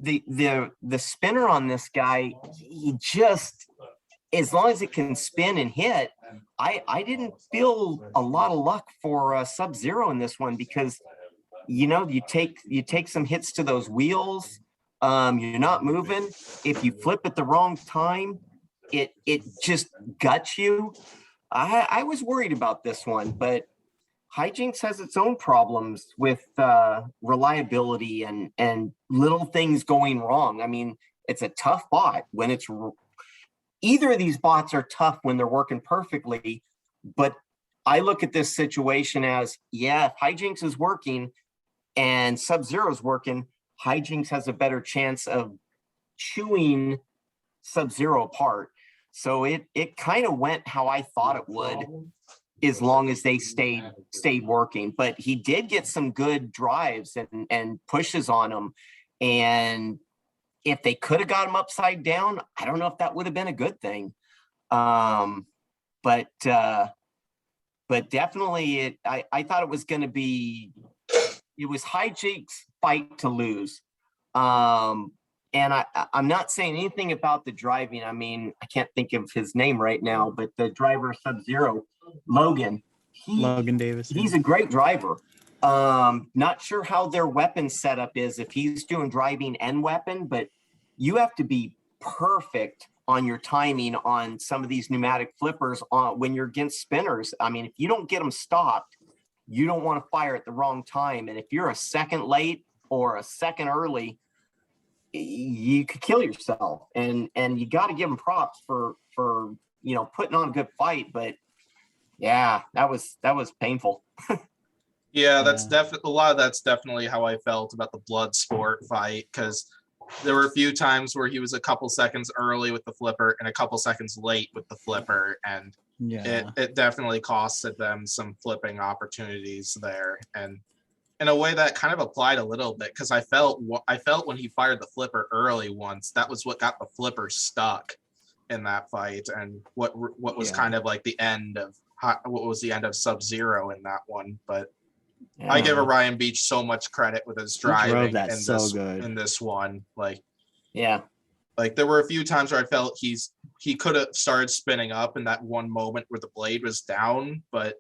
the spinner on this guy, he just, as long as it can spin and hit, I didn't feel a lot of luck for Sub-Zero in this one, because you take some hits to those wheels, you're not moving. If you flip at the wrong time, it just guts you. I was worried about this one, but Hijinks has its own problems with reliability and little things going wrong. I mean, it's a tough bot when it's either of these bots are tough when they're working perfectly, but I look at this situation as, if Hijinks is working and Sub-Zero is working, Hijinks has a better chance of chewing Sub-Zero apart. So it kind of went how I thought it would, as long as they stayed working. But he did get some good drives and pushes on him. And if they could have got him upside down, I don't know if that would have been a good thing. But definitely I thought it was going to be, it was Hijinks' fight to lose. And I'm not saying anything about the driving. I mean, I can't think of his name right now, but the driver of Sub-Zero, Logan Davis. He's a great driver. Not sure how their weapon setup is, if he's doing driving and weapon, but you have to be perfect on your timing on some of these pneumatic flippers when you're against spinners. I mean, if you don't get them stopped, you don't want to fire at the wrong time. And if you're a second late or a second early, you could kill yourself. And you got to give them props for putting on a good fight. But yeah, that was painful. Yeah, that's definitely, a lot of that's definitely how I felt about the Bloodsport fight, because there were a few times where he was a couple seconds early with the flipper and a couple seconds late with the flipper, and it definitely costed them some flipping opportunities there. And in a way that kind of applied a little bit, because I felt when he fired the flipper early once, that was what got the flipper stuck in that fight, and what was kind of like the end of Sub-Zero in that one. But I give Orion Beach so much credit with his driving in this one. Like there were a few times where I felt he could have started spinning up in that one moment where the blade was down, but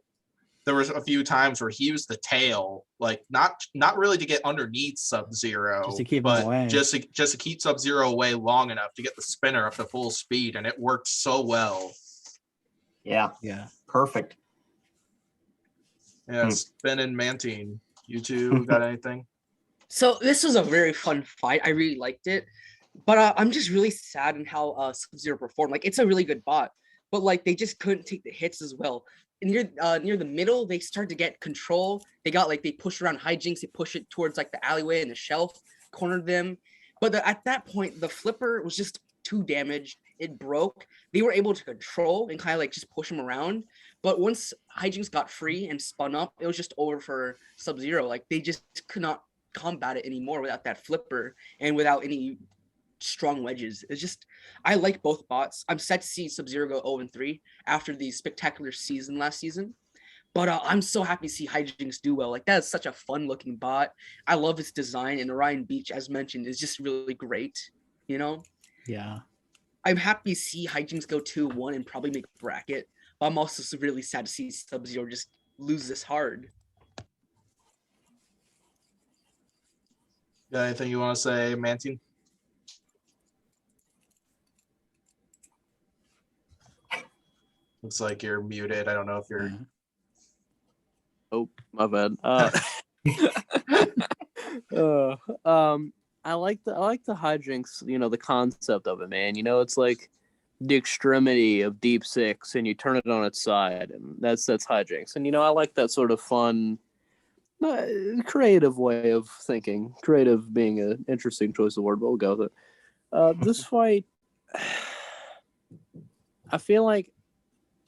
there was a few times where he was the tail, like not really to get underneath Sub-Zero, just to keep him away. just to keep Sub-Zero away long enough to get the spinner up to full speed, and it worked so well. Yeah. Perfect. Yeah, Spin and Mantine. You two got anything? So this was a very fun fight. I really liked it, but I'm just really sad in how Sub-Zero performed. Like, it's a really good bot, but like they just couldn't take the hits as well. And near the middle, they started to get control. They got like they pushed around hijinks. They push it towards like the alleyway and the shelf, cornered them. But at that point, the flipper was just too damaged. It broke. They were able to control and kind of like just push them around. But once hijinks got free and spun up, it was just over for Sub-Zero. Like they just could not combat it anymore without that flipper and without any strong wedges. It's just, I like both bots. I'm set to see Sub-Zero go 0-3 after the spectacular season last season. But I'm so happy to see hijinks do well. Like, that is such a fun looking bot. I love its design, and Orion Beach, as mentioned, is just really great. You know? Yeah. I'm happy to see hijinks go 2-1 and probably make bracket. But I'm also really sad to see Sub-Zero just lose this hard. Got anything you want to say, Mantine? Looks like you're muted. I don't know if you're. Oh, my bad. I like the hijinks. You know, the concept of it, man. You know, it's like the extremity of Deep Six, and you turn it on its side, and that's hijinks. And you know, I like that sort of fun, creative way of thinking. Creative being an interesting choice of word, but we'll go with it. This fight, I feel like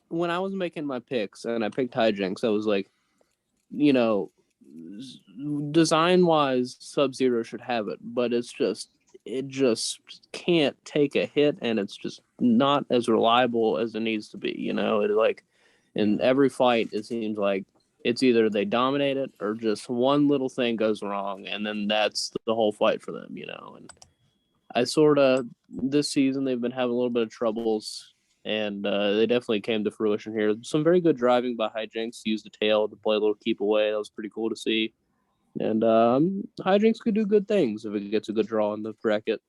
when I was making my picks and I picked hijinks, I was like, you know, design-wise, Sub-Zero should have it, but it just can't take a hit, and it's just not as reliable as it needs to be. You know, it like in every fight, it seems like it's either they dominate it or just one little thing goes wrong, and then that's the whole fight for them. You know, and I sort of this season they've been having a little bit of troubles. And they definitely came to fruition here. Some very good driving by hijinks. Used the tail to play a little keep away. That was pretty cool to see. And hijinks could do good things if it gets a good draw in the bracket.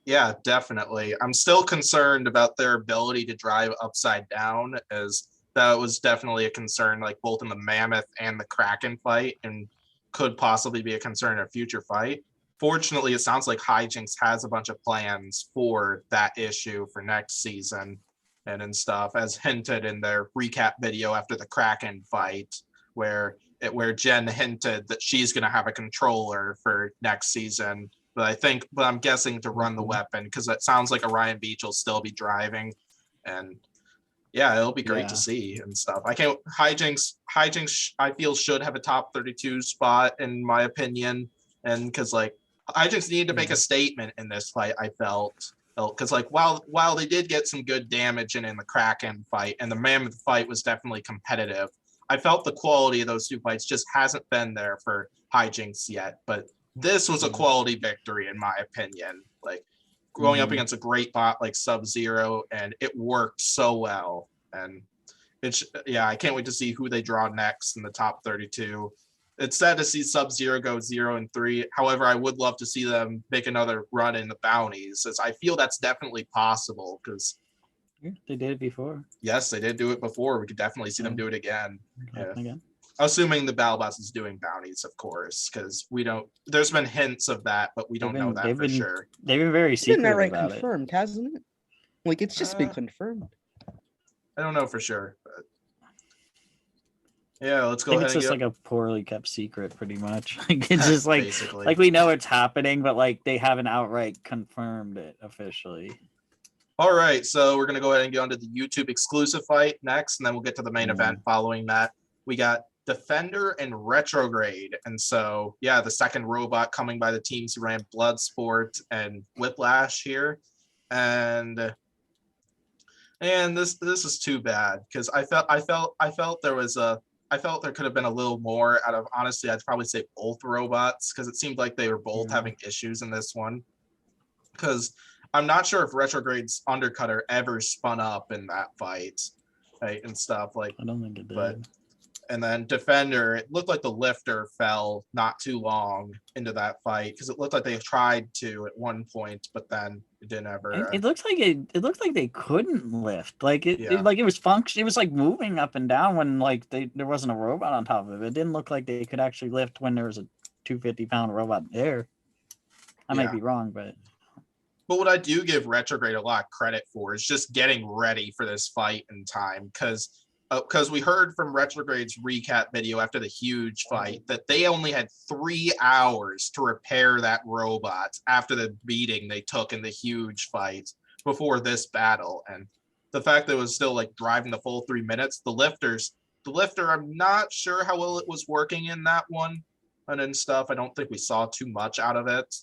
Yeah, definitely. I'm still concerned about their ability to drive upside down, as that was definitely a concern, like both in the Mammoth and the Kraken fight, and could possibly be a concern in a future fight. Fortunately, it sounds like hijinks has a bunch of plans for that issue for next season and stuff, as hinted in their recap video after the Kraken fight, where Jen hinted that she's going to have a controller for next season. But I'm guessing to run the weapon, because it sounds like Orion Beach will still be driving, and yeah, it'll be great to see and stuff. Hijinks I feel should have a top 32 spot in my opinion, and because like hijinks need to make a statement in this fight. I felt because like while they did get some good damage in the Kraken fight, and the Mammoth fight was definitely competitive, I felt the quality of those two fights just hasn't been there for hijinks yet. But this was a quality victory in my opinion. Like going up against a great bot like Sub-Zero, and it worked so well. And I can't wait to see who they draw next in the top 32. It's sad to see Sub-Zero go 0-3. However, I would love to see them make another run in the bounties, as I feel that's definitely possible. Because they did it before. Yes, they did do it before. We could definitely see them do it again. Again. Assuming the Battlebots is doing bounties, of course, because we don't. There's been hints of that, but we don't know that for sure. They've been very secretive Isn't that right? About Confirmed, hasn't it? Like it's just been confirmed. I don't know for sure. But yeah, let's go I think ahead. It's just like a poorly kept secret, pretty much. Like it's just like Basically. like we know it's happening, but like they haven't outright confirmed it officially. All right, so we're gonna go ahead and get on to the YouTube exclusive fight next, and then we'll get to the main event following that. We got Defender and Retrograde, and so yeah, the second robot coming by the teams who ran Bloodsport and Whiplash here, and this is too bad, because I felt there could have been a little more out of, honestly, I'd probably say both robots, because it seemed like they were both having issues in this one. Because I'm not sure if Retrograde's Undercutter ever spun up in that fight, right, and stuff like. I don't think it did. But and then Defender, it looked like the lifter fell not too long into that fight, because it looked like they tried to at one point, but then it didn't ever. It looks like it looked like they couldn't lift. Like it was function. It was like moving up and down when like there wasn't a robot on top of it. It didn't look like they could actually lift when there was 250-pound robot there. I might be wrong, but what I do give Retrograde a lot of credit for is just getting ready for this fight in time, because we heard from Retrograde's recap video after the huge fight that they only had 3 hours to repair that robot after the beating they took in the huge fight before this battle. And the fact that it was still like driving the full 3 minutes, the lifter, I'm not sure how well it was working in that one and stuff. I don't think we saw too much out of it.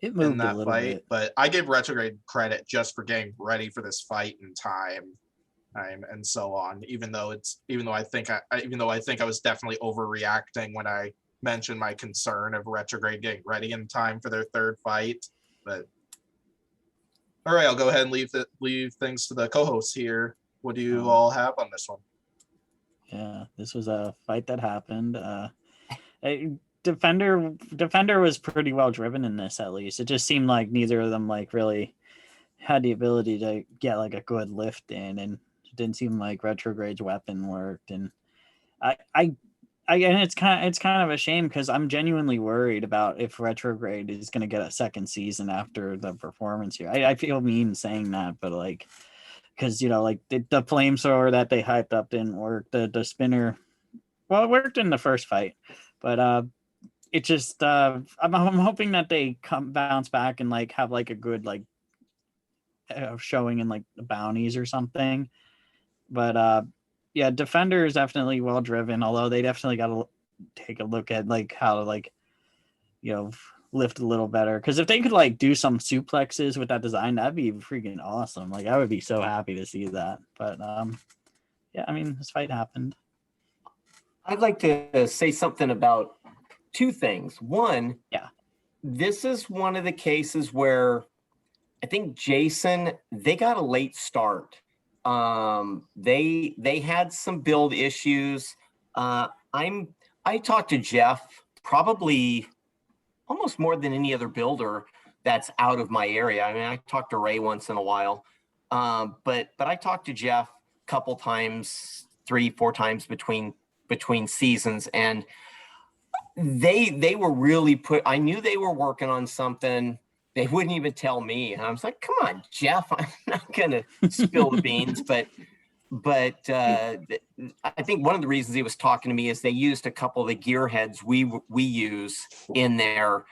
It moved in that a little fight, bit. but I give Retrograde credit just for getting ready for this fight in time, and so on. Even though I think I was definitely overreacting when I mentioned my concern of Retrograde getting ready in time for their third fight. But all right, I'll go ahead and leave things to the co-hosts here. What do you all have on this one? Yeah, this was a fight that happened. Defender was pretty well driven in this, at least. It just seemed like neither of them like really had the ability to get like a good lift in, and it didn't seem like Retrograde's weapon worked. And and it's kind of a shame, because I'm genuinely worried about if Retrograde is going to get a second season after the performance here. I feel mean saying that, but like, because like the flamethrower that they hyped up didn't work. The spinner, well, it worked in the first fight, but it just I'm hoping that they bounce back and like have like a good like showing in like the bounties or something. But yeah, Defender is definitely well driven, although they definitely got to take a look at like how to like lift a little better, because if they could like do some suplexes with that design, that'd be freaking awesome. Like I would be so happy to see that. But yeah, I mean, this fight happened. I'd like to say something about two things. One, this is one of the cases where I think Jason, they got a late start. They had some build issues. I talked to Jeff probably almost more than any other builder that's out of my area. I mean, I talk to Ray once in a while, but I talked to Jeff a couple times, 3-4 times between seasons, and they were really I knew they were working on something. They wouldn't even tell me, and I was like, "Come on, Jeff, I'm not gonna spill the beans." But I think one of the reasons he was talking to me is they used a couple of the gearheads we use in there,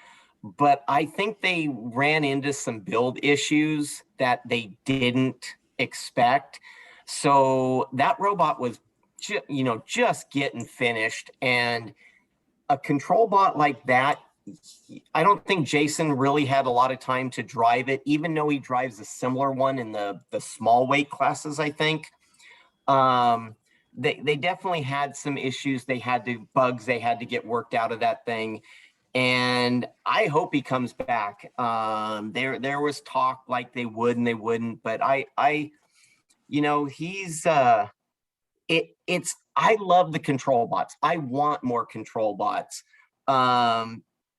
but I think they ran into some build issues that they didn't expect. So that robot was just getting finished, and a control bot like that, I don't think Jason really had a lot of time to drive it, even though he drives a similar one in the small weight classes, I think. They definitely had some issues. Bugs they had to get worked out of that thing. And I hope he comes back. There was talk like they would and they wouldn't, but he's I love the control bots. I want more control bots.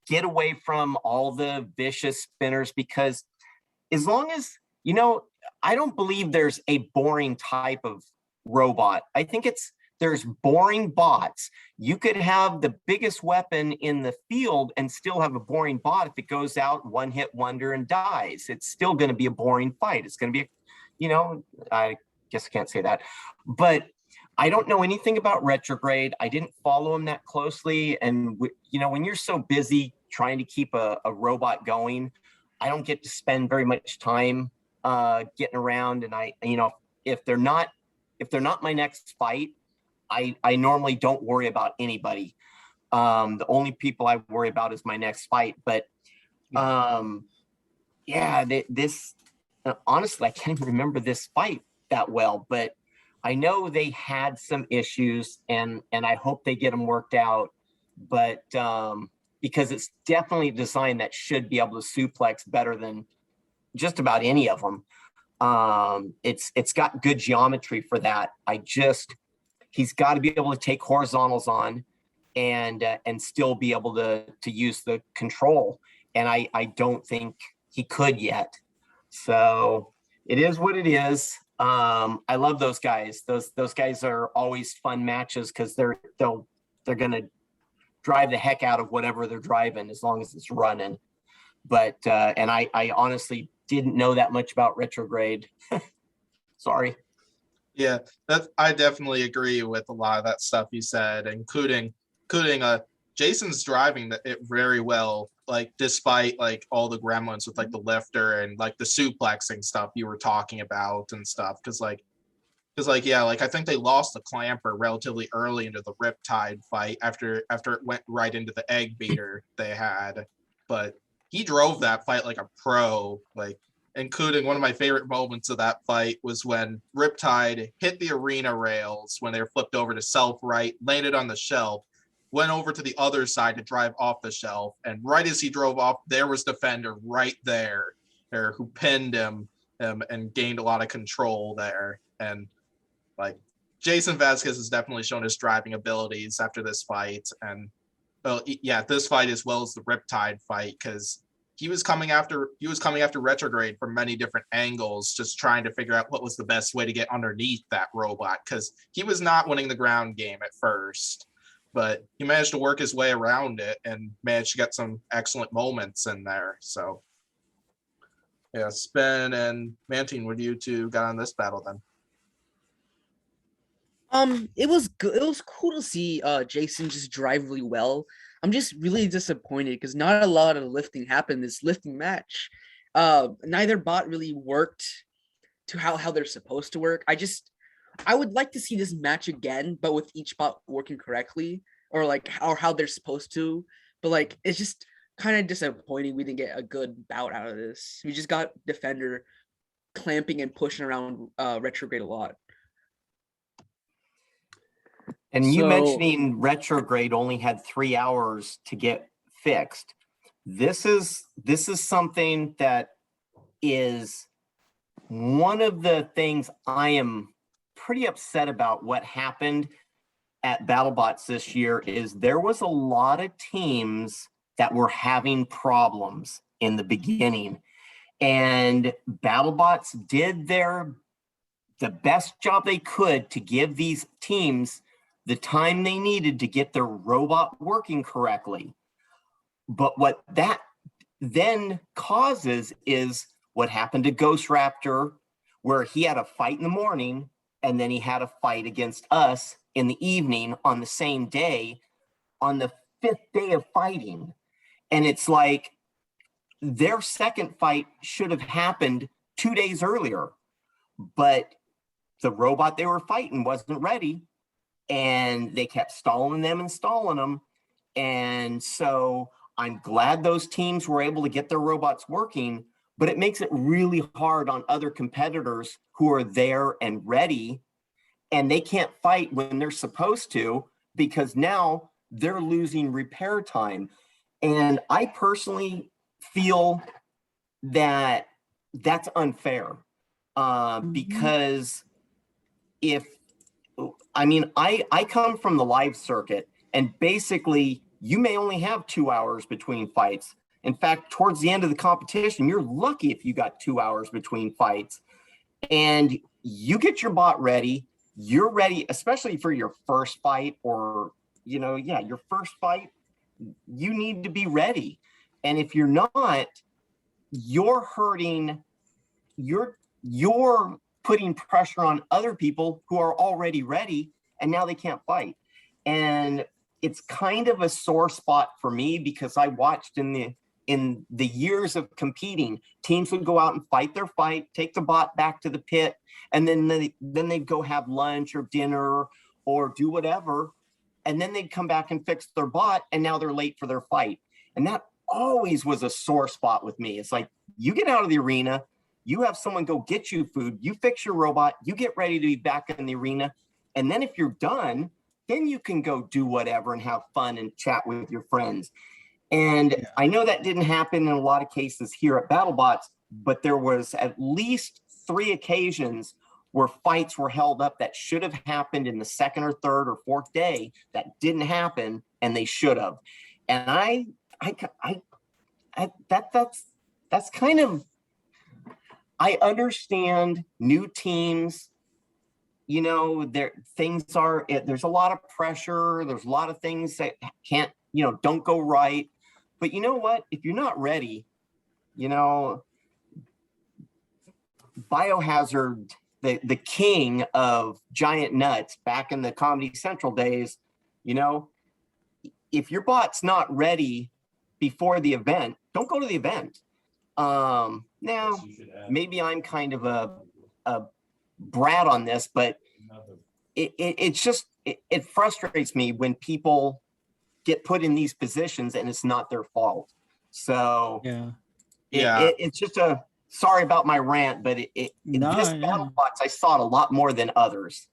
Get away from all the vicious spinners, because as long as, I don't believe there's a boring type of robot. I think there's boring bots. You could have the biggest weapon in the field and still have a boring bot. If it goes out, one hit wonder and dies, it's still going to be a boring fight. It's going to be, I guess I can't say that, but I don't know anything about Retrograde. I didn't follow him that closely. And, when you're so busy trying to keep a robot going, I don't get to spend very much time getting around. And if they're not my next fight, I normally don't worry about anybody. The only people I worry about is my next fight. But this honestly, I can't even remember this fight that well, but I know they had some issues, and I hope they get them worked out. But because it's definitely a design that should be able to suplex better than just about any of them. It's got good geometry for that. He's got to be able to take horizontals on and still be able to use the control. And I don't think he could yet. So it is what it is. I love those guys. Those guys are always fun matches, because they're gonna drive the heck out of whatever they're driving as long as it's running. But and I honestly didn't know that much about retrograde. Sorry. Yeah, I definitely agree with a lot of that stuff you said, including Jason's driving it very well, like despite like all the gremlins with like the lifter and like the suplexing stuff you were talking about and stuff. Because yeah, like I think they lost the clamper relatively early into the Riptide fight after it went right into the egg beater they had. But he drove that fight like a pro, like including one of my favorite moments of that fight was when Riptide hit the arena rails when they were flipped over to self-right, landed on the shelf, went over to the other side to drive off the shelf. And right as he drove off, there was Defender right there who pinned him and gained a lot of control there. And like Jason Vasquez has definitely shown his driving abilities after this fight. And well, yeah, this fight as well as the Riptide fight, because he was coming after Retrograde from many different angles, just trying to figure out what was the best way to get underneath that robot, because he was not winning the ground game at first, but he managed to work his way around it and managed to get some excellent moments in there. So yeah, Spin and Mantine, what you two got on this battle then? It was good. It was cool to see Jason just drive really well. I'm just really disappointed because not a lot of lifting happened this lifting match. Neither bot really worked to how they're supposed to work. I would like to see this match again, but with each bot working correctly or how they're supposed to. But like it's just kind of disappointing we didn't get a good bout out of this. We just got Defender clamping and pushing around Retrograde a lot. And you mentioning Retrograde only had 3 hours to get fixed. This is something that is one of the things I am pretty upset about what happened at Battlebots this year is there was a lot of teams that were having problems in the beginning. And Battlebots did the best job they could to give these teams the time they needed to get their robot working correctly. But what that then causes is what happened to Ghost Raptor, where he had a fight in the morning and then he had a fight against us in the evening on the same day, on the 5th day of fighting. And it's like their second fight should have happened 2 days earlier, but the robot they were fighting wasn't ready. And they kept stalling them. And so I'm glad those teams were able to get their robots working, but it makes it really hard on other competitors who are there and ready, and they can't fight when they're supposed to because now they're losing repair time. And I personally feel that that's unfair because I come from the live circuit, and basically you may only have 2 hours between fights. In fact, towards the end of the competition, you're lucky if you got 2 hours between fights. And you get your bot ready, you're ready, especially for your first fight or, your first fight, you need to be ready. And if you're not, you're hurting, you're putting pressure on other people who are already ready and now they can't fight. And it's kind of a sore spot for me because I watched in the years of competing, teams would go out and fight their fight, take the bot back to the pit, and then they'd go have lunch or dinner or do whatever. And then they'd come back and fix their bot and now they're late for their fight. And that always was a sore spot with me. It's like, you get out of the arena, you have someone go get you food, you fix your robot, you get ready to be back in the arena. And then if you're done, then you can go do whatever and have fun and chat with your friends. And I know that didn't happen in a lot of cases here at Battlebots, but there was at least 3 occasions where fights were held up that should have happened in the 2nd or 3rd or 4th day that didn't happen, and they should have. And that's kind of, I understand new teams, there's a lot of pressure. There's a lot of things that don't go right. But you know what? If you're not ready, Biohazard, the king of giant nuts back in the Comedy Central days, if your bot's not ready before the event, don't go to the event. Now, maybe I'm kind of a brat on this, but it frustrates me when people get put in these positions and it's not their fault. So it's just sorry about my rant, but Battlebots, I saw it a lot more than others.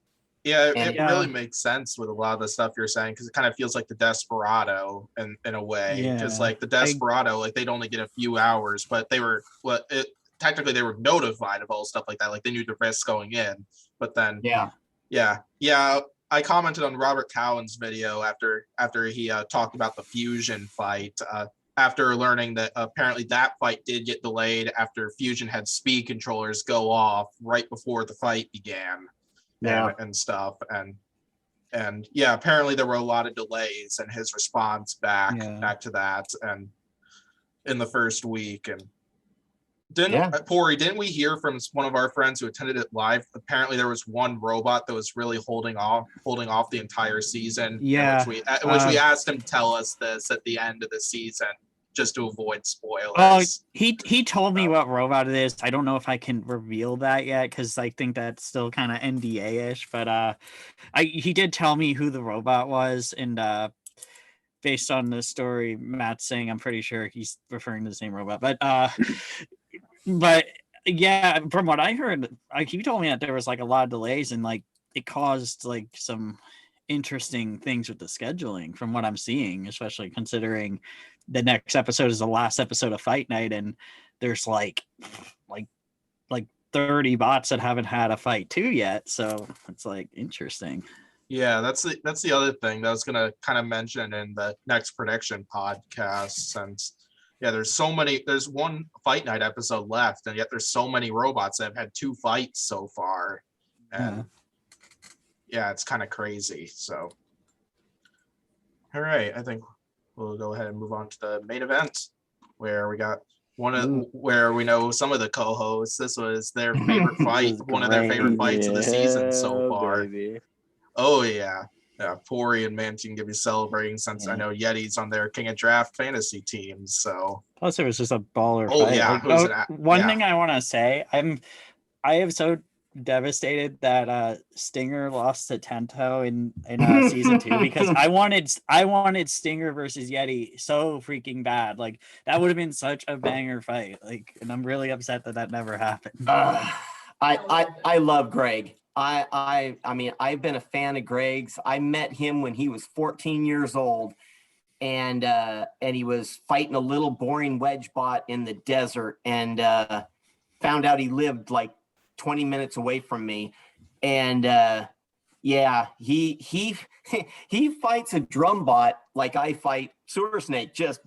Yeah, it really makes sense with a lot of the stuff you're saying, because it kind of feels like the Desperado in a way. Because like the Desperado, like they'd only get a few hours, but they were technically they were notified of all stuff like that. Like they knew the risk going in. But then I commented on Robert Cowan's video after he talked about the Fusion fight. After learning that apparently that fight did get delayed after Fusion had speed controllers go off right before the fight began. And stuff, and apparently there were a lot of delays in his response back to that, and in the first week. And Pory, didn't we hear from one of our friends who attended it live? Apparently there was one robot that was really holding off the entire season. Which we asked him to tell us this at the end of the season, just to avoid spoilers. Oh, he told me what robot it is. I don't know if I can reveal that yet, because I think that's still kind of NDA-ish. But he did tell me who the robot was, and based on the story Matt's saying, I'm pretty sure he's referring to the same robot. But yeah, from what I heard, he told me that there was like a lot of delays, and like it caused like some interesting things with the scheduling from what I'm seeing, especially considering the next episode is the last episode of Fight Night, and there's like 30 bots that haven't had a fight too yet. So it's like interesting. Yeah, that's the other thing that I was gonna kind of mention in the next prediction podcast. Since there's one Fight Night episode left, and yet there's so many robots that have had 2 fights so far. And it's kind of crazy. So all right, I think we'll go ahead and move on to the main event, where we got where we know some of the co-hosts. This was their favorite fight, one of their favorite fights of the season so far. Baby. Oh yeah. Pory and Mantine give you celebrating, since I know Yeti's on their King of Draft fantasy teams. So plus it was just a baller fight. One thing I want to say, I am so devastated that Stinger lost to Tento in season 2, because I wanted Stinger versus Yeti so freaking bad. Like that would have been such a banger fight. Like, and I'm really upset that never happened. I love Greg. I mean, I've been a fan of Greg's. I met him when he was 14 years old, and he was fighting a little boring wedge bot in the desert, and found out he lived like 20 minutes away from me. And he fights a drum bot like I fight Sewer Snake, just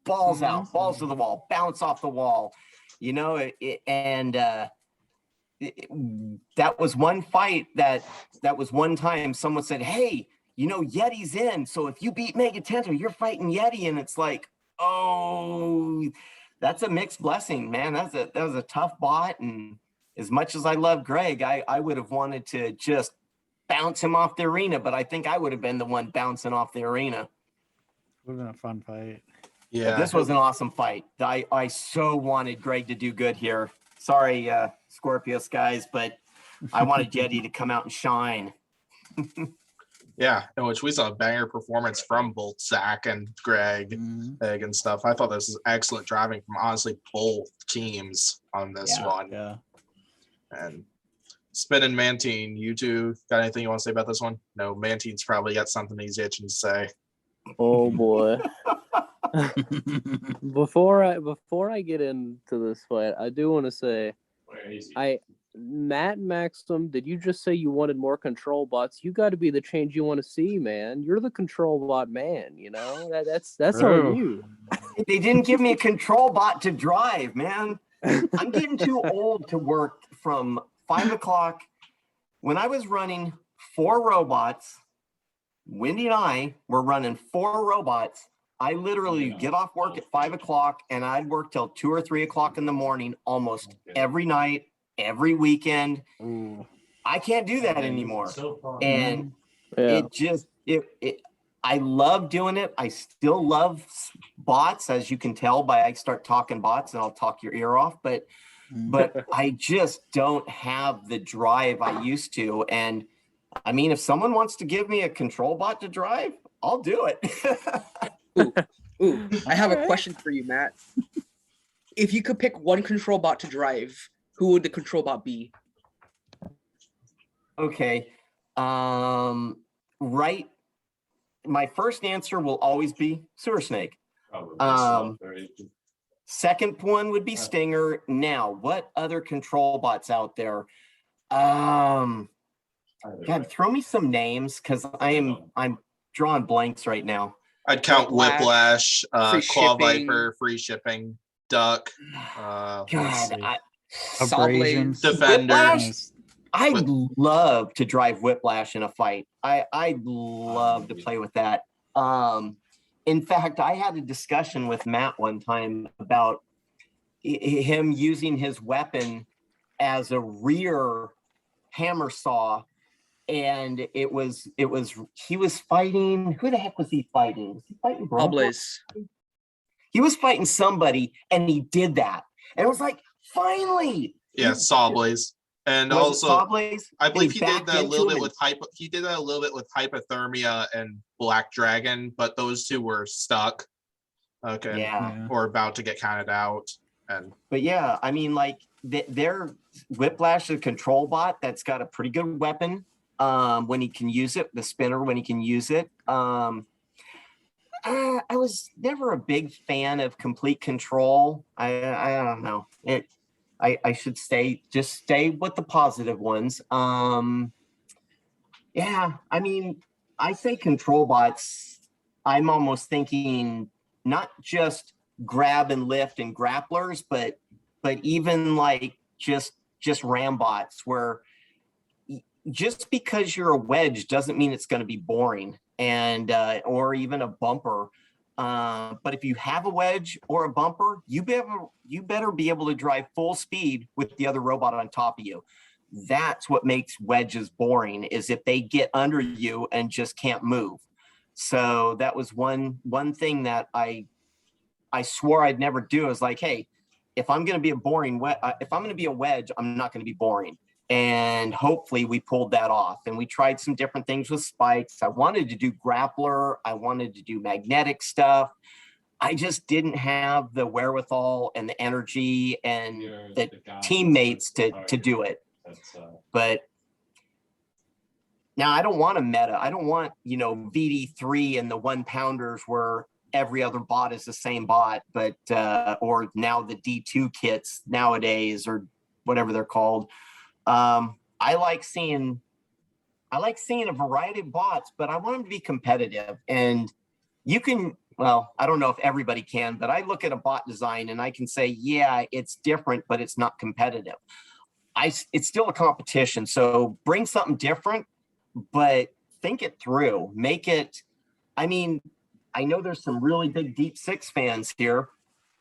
balls out, balls to the wall, bounce off the wall, that was one fight that was one time someone said, hey, Yeti's in, so if you beat Mega Tento, you're fighting Yeti. And it's like, oh, that's a mixed blessing, man. That was a tough bot, and as much as I love Greg, I would have wanted to just bounce him off the arena, but I think I would have been the one bouncing off the arena. Would have been a fun fight. Yeah, but this was an awesome fight. I so wanted Greg to do good here. Sorry, Scorpius guys, but I wanted Yeti to come out and shine. Yeah, in which we saw a banger performance from both Zach and Greg and stuff. I thought this was excellent driving from honestly both teams on this one. Yeah. And Spin and Mantine, you two got anything you want to say about this one? No, Mantine's probably got something he's itching to say. Oh boy. Before I get into this fight, I do want to say, Matt Maxham, did you just say you wanted more control bots? You got to be the change you want to see, man. You're the control bot man. That's on you. They didn't give me a control bot to drive, man. I'm getting too old to work from 5 o'clock. When I was running 4 robots, Wendy and I were running 4 robots I literally get off work at 5 o'clock and I'd work till 2 or 3 o'clock in the morning almost every night, every weekend. Ooh. I can't do that anymore. And Yeah. I love doing it. I still love bots, as you can tell by I start talking bots and I'll talk your ear off, but I just don't have the drive I used to. And I mean, if someone wants to give me a control bot to drive, I'll do it. Ooh, I have a question for you, Matt. If you could pick one control bot to drive, who would the control bot be? Okay. Right. My first answer will always be Sewer Snake. Second one would be Stinger. Now, what other control bots out there? God, throw me some names because I'm drawing blanks right now. I'd count Whiplash, free Claw shipping. Viper, free shipping, Duck, God, Abrasions. Defender. Whiplash, I'd love to drive Whiplash in a fight. I'd love to play with that. In fact, I had a discussion with Matt one time about him using his weapon as a rear hammer saw, and he was fighting, who the heck was he fighting? Was he fighting Blaze? He was fighting somebody, and he did that, and it was like, finally. Yeah, Sawblaze. And Was it also, Sawblaze? I believe And he he did backed that a little into bit him with he did that a little bit with Hypothermia and Black Dragon, but those two were stuck. Okay. Yeah. Or about to get counted out. And But yeah, I mean, like their Whiplash is a control bot that's got a pretty good weapon when he can use it, the spinner when he can use it. I was never a big fan of Complete Control. I don't know. I should stay with the positive ones. Yeah, I mean, I say control bots. I'm almost thinking not just grab and lift and grapplers, but even like just ram bots, where just because you're a wedge doesn't mean it's going to be boring, and or even a bumper. But if you have a wedge or a bumper, you better be able to drive full speed with the other robot on top of you. That's what makes wedges boring, is if they get under you and just can't move. So that was one thing that I swore I'd never do. Is like, hey, if I'm going to be if I'm going to be a wedge, I'm not going to be boring. And hopefully we pulled that off. And we tried some different things with spikes. I wanted to do grappler. I wanted to do magnetic stuff. I just didn't have the wherewithal and the energy and the teammates to do it. But now I don't want a meta. I don't want, VD3 and the 1-pounders where every other bot is the same bot, but or now the D2 kits nowadays, or whatever they're called. I like seeing a variety of bots, but I want them to be competitive. And you can, well, I don't know if everybody can, but I look at a bot design and I can say, yeah, it's different, but it's not competitive. It's still a competition. So bring something different, but think it through. Make it, I mean, I know there's some really big Deep Six fans here,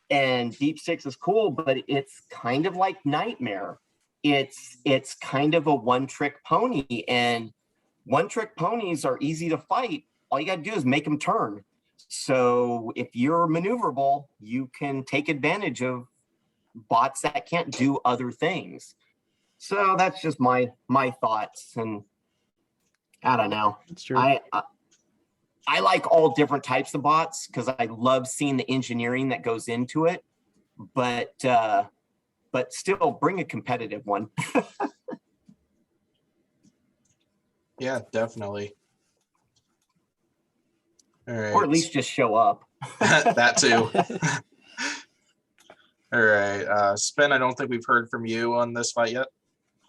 and Deep Six is cool, but it's kind of like Nightmare. It's kind of a one-trick pony, and one-trick ponies are easy to fight. All you got to do is make them turn. So if you're maneuverable, you can take advantage of bots that can't do other things. So that's just my thoughts, and I don't know. That's true. I like all different types of bots because I love seeing the engineering that goes into it, but still bring a competitive one. yeah, definitely. All right. Or at least just show up. That too. All right. Spin, I don't think we've heard from you on this fight yet.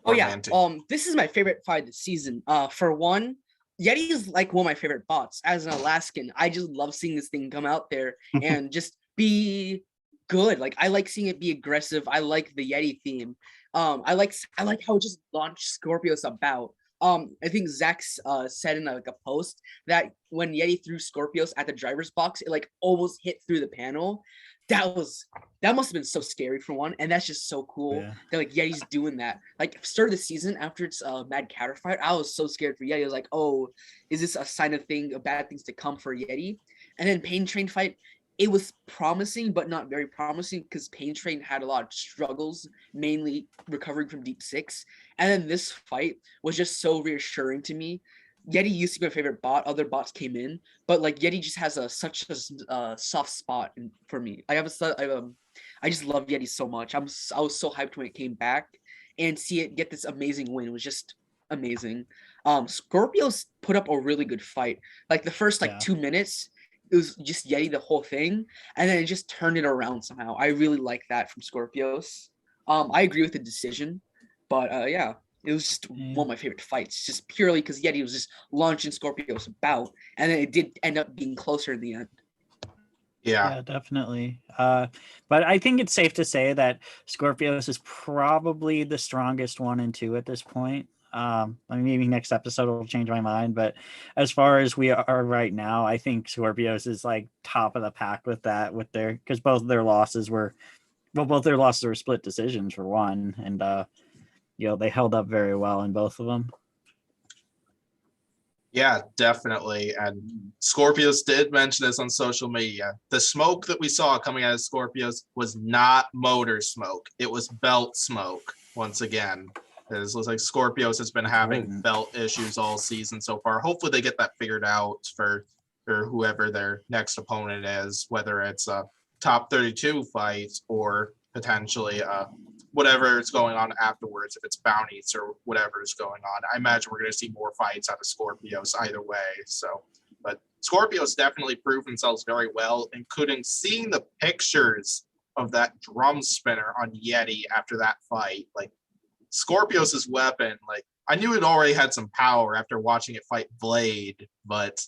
Oh Or yeah. Mantine. This is my favorite fight this season. For one, Yeti is like one of my favorite bots. As an Alaskan, I just love seeing this thing come out there and just be good. Like, I like seeing it be aggressive. I like the Yeti theme. I like how it just launched Scorpios about. I think Zach's said in like a post that when Yeti threw Scorpios at the driver's box, it like almost hit through the panel. That must have been so scary for one, and that's just so cool that like Yeti's doing that. Like start of the season after it's Mad Counter fight, I was so scared for Yeti. I was like, oh, is this a sign of bad things to come for Yeti? And then Pain Train fight, it was promising, but not very promising because Pain Train had a lot of struggles, mainly recovering from Deep Six. And then this fight was just so reassuring to me. Yeti used to be my favorite bot. Other bots came in, but like Yeti just has such a soft spot for me. I just love Yeti so much. I was so hyped when it came back, and see it get this amazing win. It was just amazing. Scorpios put up a really good fight. Like the first 2 minutes, it was just Yeti the whole thing, and then it just turned it around somehow. I really like that from Scorpios. I agree with the decision, but yeah, it was just one of my favorite fights, just purely because Yeti was just launching Scorpios about, and then it did end up being closer in the end. Yeah, definitely. But I think it's safe to say that Scorpios is probably the strongest 1 and 2 at this point. I mean, maybe next episode will change my mind, but as far as we are right now, I think Scorpios is like top of the pack with that, because both their losses were split decisions for one, and they held up very well in both of them. Yeah, definitely. And Scorpios did mention this on social media. The smoke that we saw coming out of Scorpios was not motor smoke. It was belt smoke once again. It looks like Scorpios has been having belt issues all season so far. Hopefully they get that figured out for whoever their next opponent is, whether it's a top 32 fight or potentially whatever is going on afterwards, if it's bounties or whatever is going on. I imagine we're going to see more fights out of Scorpios either way. So, but Scorpios definitely proved themselves very well, including seeing the pictures of that drum spinner on Yeti after that fight. Like, Scorpios' weapon, like, I knew it already had some power after watching it fight Blade, but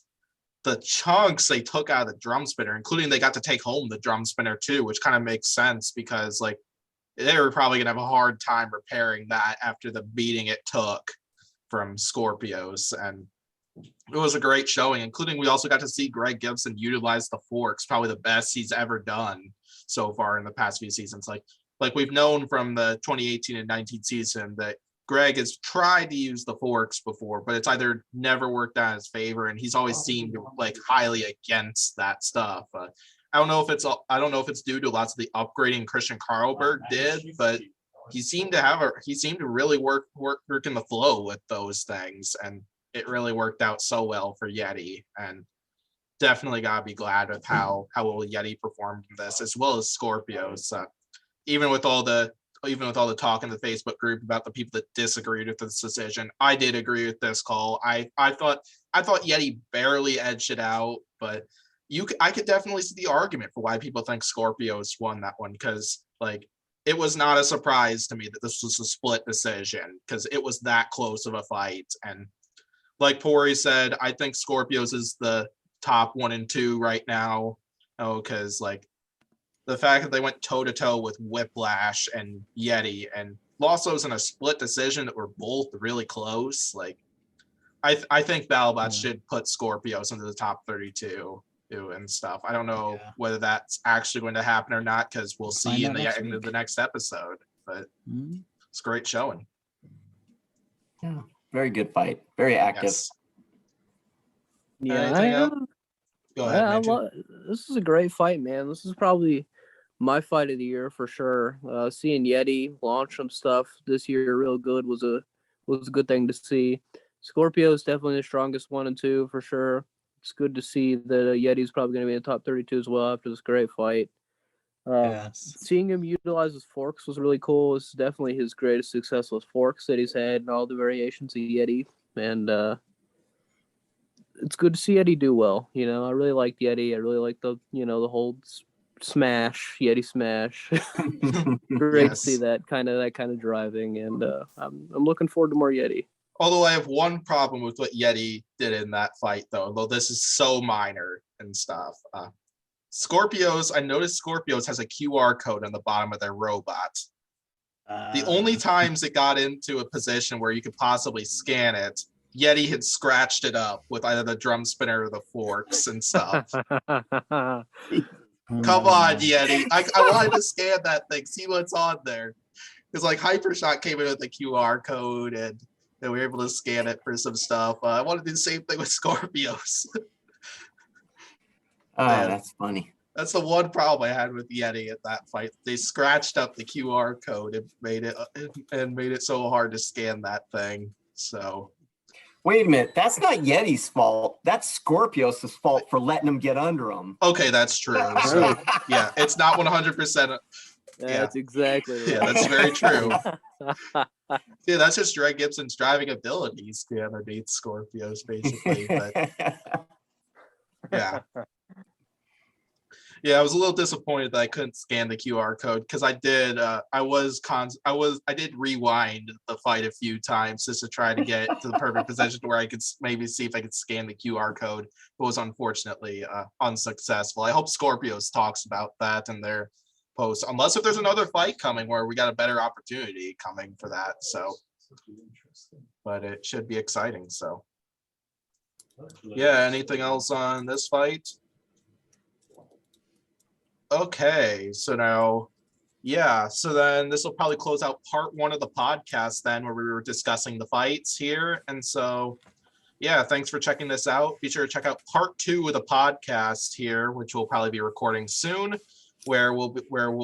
the chunks they took out of the drum spinner, including they got to take home the drum spinner too, which kind of makes sense because like they were probably gonna have a hard time repairing that after the beating it took from Scorpios. And it was a great showing, including we also got to see Greg Gibson utilize the forks, probably the best he's ever done so far in the past few seasons. Like we've known from the 2018 and 19 season that Greg has tried to use the forks before, but it's either never worked out in his favor, and he's always seemed like highly against that stuff. I don't know if it's due to lots of the upgrading Christian Karlberg did, but he seemed to really work in the flow with those things, and it really worked out so well for Yeti. And definitely gotta be glad with how well Yeti performed in this, as well as Scorpios. Even with all the talk in the Facebook group about the people that disagreed with this decision, I did agree with this call. I thought Yeti barely edged it out, but I could definitely see the argument for why people think Scorpios won that one, because like it was not a surprise to me that this was a split decision because it was that close of a fight. And like Pory said, I think Scorpios is the top 1 and 2 right now. Because like the fact that they went toe-to-toe with Whiplash and Yeti and lost those in a split decision that were both really close. Like, I think Battlebots should put Scorpios into the top 32 and stuff. I don't know whether that's actually going to happen or not, because we'll see in the end of the next episode. But it's a great showing. Yeah, very good fight. Very active. Yes. Yeah, Go ahead. This is a great fight, man. This is probably my fight of the year for sure. Seeing Yeti launch some stuff this year real good was a good thing to see. Scorpio is definitely the strongest 1 and 2 for sure. It's good to see that Yeti's probably going to be in the top 32 as well after this great fight. Seeing him utilize his forks was really cool. It's definitely his greatest success with forks that he's had in all the variations of Yeti. And it's good to see Yeti do well. You know, I really liked Yeti. I really like the whole smash, Yeti smash. Great to see that kind of driving, and I'm looking forward to more Yeti. Although I have one problem with what Yeti did in that fight, though this is so minor and stuff. Scorpios, I noticed Scorpios has a QR code on the bottom of their robot. The only times it got into a position where you could possibly scan it, Yeti had scratched it up with either the drum spinner or the forks and stuff. Come on, Yeti. I wanted to scan that thing, see what's on there. Because like Hypershot came in with a QR code and we were able to scan it for some stuff. I want to do the same thing with Scorpios. Oh, that's funny. That's the one problem I had with Yeti at that fight. They scratched up the QR code and made it so hard to scan that thing. So wait a minute, that's not Yeti's fault. That's Scorpios' fault for letting him get under him. Okay, that's true. So yeah, it's not 100%. That's exactly right. Yeah, that's very true. Yeah, that's just Greg Gibson's driving abilities underneath Scorpios, basically. But yeah. Yeah, I was a little disappointed that I couldn't scan the QR code because I did. I did rewind the fight a few times just to try to get to the perfect position where I could maybe see if I could scan the QR code. But was unfortunately unsuccessful. I hope Scorpios talks about that in their post, unless if there's another fight coming where we got a better opportunity coming for that. So, but it should be exciting. So, yeah. Anything else on this fight? Okay, so now, yeah, so then this will probably close out part 1 of the podcast then, where we were discussing the fights here. And so, yeah, thanks for checking this out. Be sure to check out part 2 of the podcast here, which we'll probably be recording soon, where we'll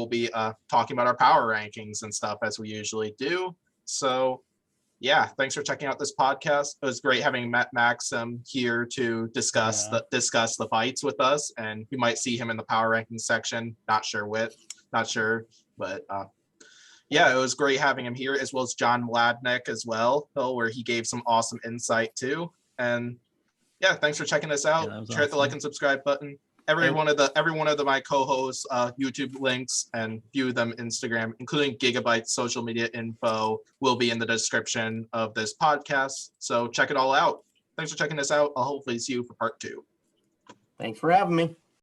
be talking about our power rankings and stuff as we usually do. So, yeah, thanks for checking out this podcast. It was great having Maxham here to discuss the fights with us, and you might see him in the power ranking section. Not sure, but yeah, it was great having him here, as well as John Mladenik as well, where he gave some awesome insight too. And yeah, thanks for checking this out. Hit the like and subscribe button. Every one of my co-hosts YouTube links and few them Instagram, including Gigabyte social media info, will be in the description of this podcast. So check it all out. Thanks for checking this out. I'll hopefully see you for part 2. Thanks for having me.